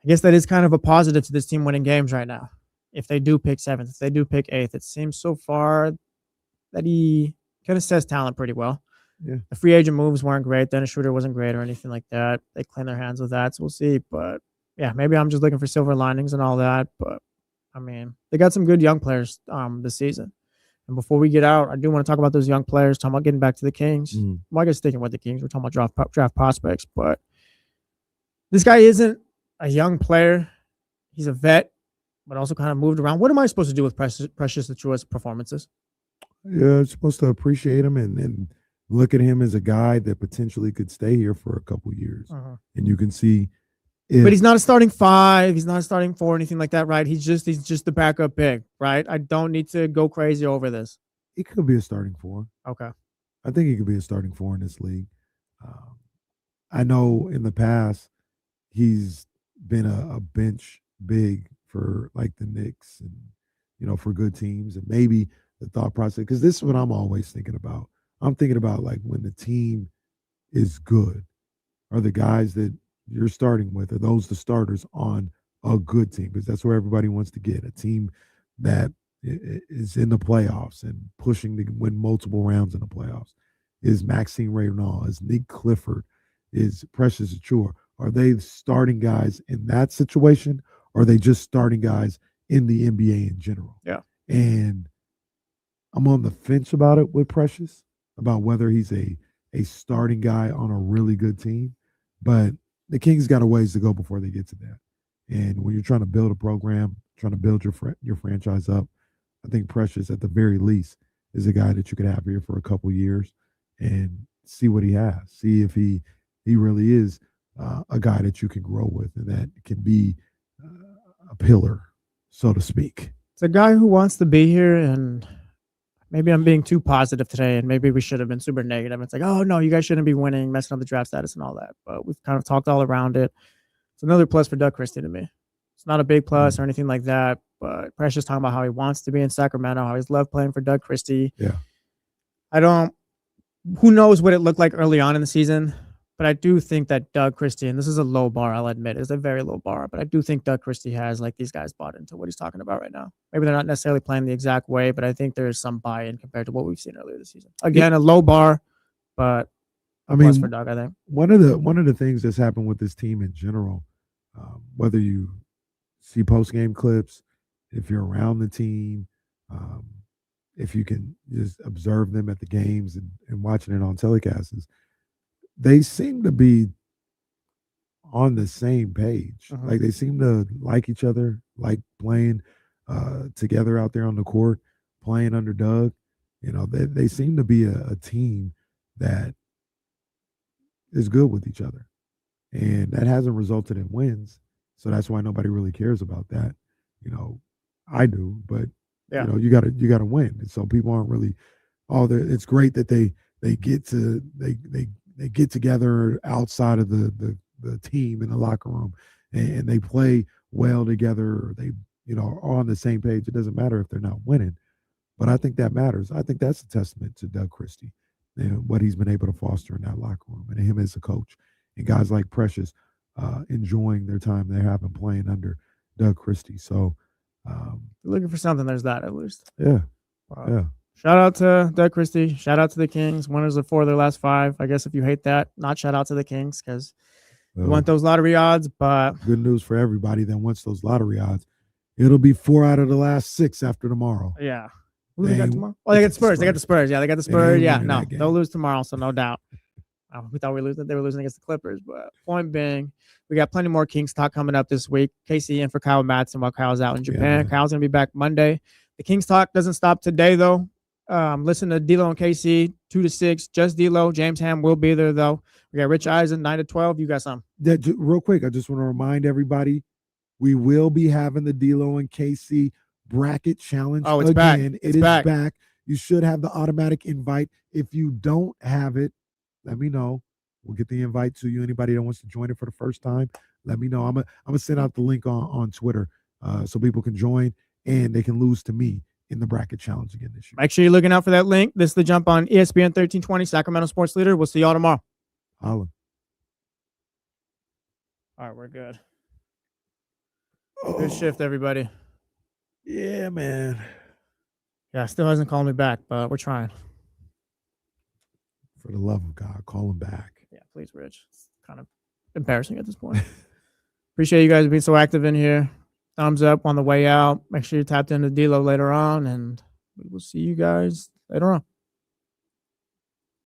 I guess that is kind of a positive to this team winning games right now. If they do pick 7th, if they do pick 8th, it seems so far that he kind of says talent pretty well. Yeah. The free agent moves weren't great. Dennis Schroeder wasn't great or anything like that. They clean their hands with that, so we'll see. But yeah, maybe I'm just looking for silver linings and all that. But I mean, they got some good young players this season. And before we get out, I do want to talk about those young players, talking about getting back to the Kings. Well, I guess sticking with the Kings, we're talking about draft prospects, but this guy isn't a young player. He's a vet, but also kind of moved around. What am I supposed to do with Precious Achiuwa's performances? Yeah, I'm supposed to appreciate him and look at him as a guy that potentially could stay here for a couple years. And you can see but he's not a starting 5. He's not a starting 4, anything like that, right? He's just the backup big, right? I don't need to go crazy over this. He could be a starting 4. Okay. I think he could be a starting 4 in this league. I know in the past he's been a bench big for like the Knicks and, for good teams. And maybe the thought process, because this is what I'm always thinking about. I'm thinking about like when the team is good, are the guys that you're starting with, are those the starters on a good team? Because that's where everybody wants to get, a team that is in the playoffs and pushing to win multiple rounds in the playoffs. Is Maxime Reynal, is Nick Clifford, is Precious Achiuwa? Are they starting guys in that situation, or are they just starting guys in the NBA in general? Yeah. And I'm on the fence about it with Precious, about whether he's a starting guy on a really good team. But the Kings got a ways to go before they get to that. And when you're trying to build a program, trying to build your franchise up, I think Precious, at the very least, is a guy that you could have here for a couple years and see what he has. See if he really is a guy that you can grow with and that can be a pillar, so to speak. It's a guy who wants to be here, and maybe I'm being too positive today, and maybe we should have been super negative. It's like, oh, no, you guys shouldn't be winning, messing up the draft status and all that. But we've kind of talked all around it. It's another plus for Doug Christie to me. It's not a big plus or anything like that, but Precious talking about how he wants to be in Sacramento, how he's loved playing for Doug Christie. Yeah. Who knows what it looked like early on in the season, but I do think that Doug Christie, and this is a low bar, I'll admit, it's a very low bar, but I do think Doug Christie has, like, these guys bought into what he's talking about right now. Maybe they're not necessarily playing the exact way, but I think there's some buy-in compared to what we've seen earlier this season. Again, a low bar, but plus for Doug, I think. One of the things that's happened with this team in general, whether you see post-game clips, if you're around the team, if you can just observe them at the games and watching it on telecasts, they seem to be on the same page. Like, they seem to like each other, like playing together out there on the court, playing under Doug. They seem to be a team that is good with each other. And that hasn't resulted in wins. So that's why nobody really cares about that. I do, but you gotta win. And so people aren't really it's great that they get together outside of the team in the locker room and they play well together, or they are on the same page. It doesn't matter if they're not winning. But I think that matters. I think that's a testament to Doug Christie and what he's been able to foster in that locker room, and him as a coach, and guys like Precious enjoying their time they're having playing under Doug Christie. So looking for something, there's that at least. Yeah. Yeah. Shout out to Doug Christie. Shout out to the Kings. Winners of 4 of their last 5. I guess if you hate that, not shout out to the Kings because you want those lottery odds. But good news for everybody that wants those lottery odds. It'll be 4 out of the last 6 after tomorrow. Yeah. Who they got tomorrow? Oh, they got the Spurs. They got the Spurs. Yeah, they got the Spurs. Yeah, no, they'll lose tomorrow, so no doubt. We thought they were losing against the Clippers, but point being, we got plenty more Kings talk coming up this week. Casey in for Kyle Madsen while Kyle's out in Japan. Kyle's gonna be back Monday. The Kings talk doesn't stop today though. Listen to D'Lo and KC 2 to 6. Just D'Lo. James Ham will be there though. We got Rich Eisen 9 to 12. You got some? Real quick, I just want to remind everybody, we will be having the D'Lo and KC bracket challenge. Oh, it's again. back. It is back. You should have the automatic invite. If you don't have it, let me know. We'll get the invite to you. Anybody that wants to join it for the first time, let me know. I'm gonna send out the link on Twitter so people can join and they can lose to me in the bracket challenge again this year. Make sure you're looking out for that link. This is The Jump on ESPN 1320, Sacramento Sports Leader. We'll see y'all tomorrow. Holla. All right, we're good. Good shift, everybody. Yeah, man. Yeah, still hasn't called me back, but we're trying. For the love of God, call him back. Yeah, please, Rich. It's kind of embarrassing at this point. Appreciate you guys being so active in here. Thumbs up on the way out. Make sure you tapped into D'Lo later on, and we will see you guys later on.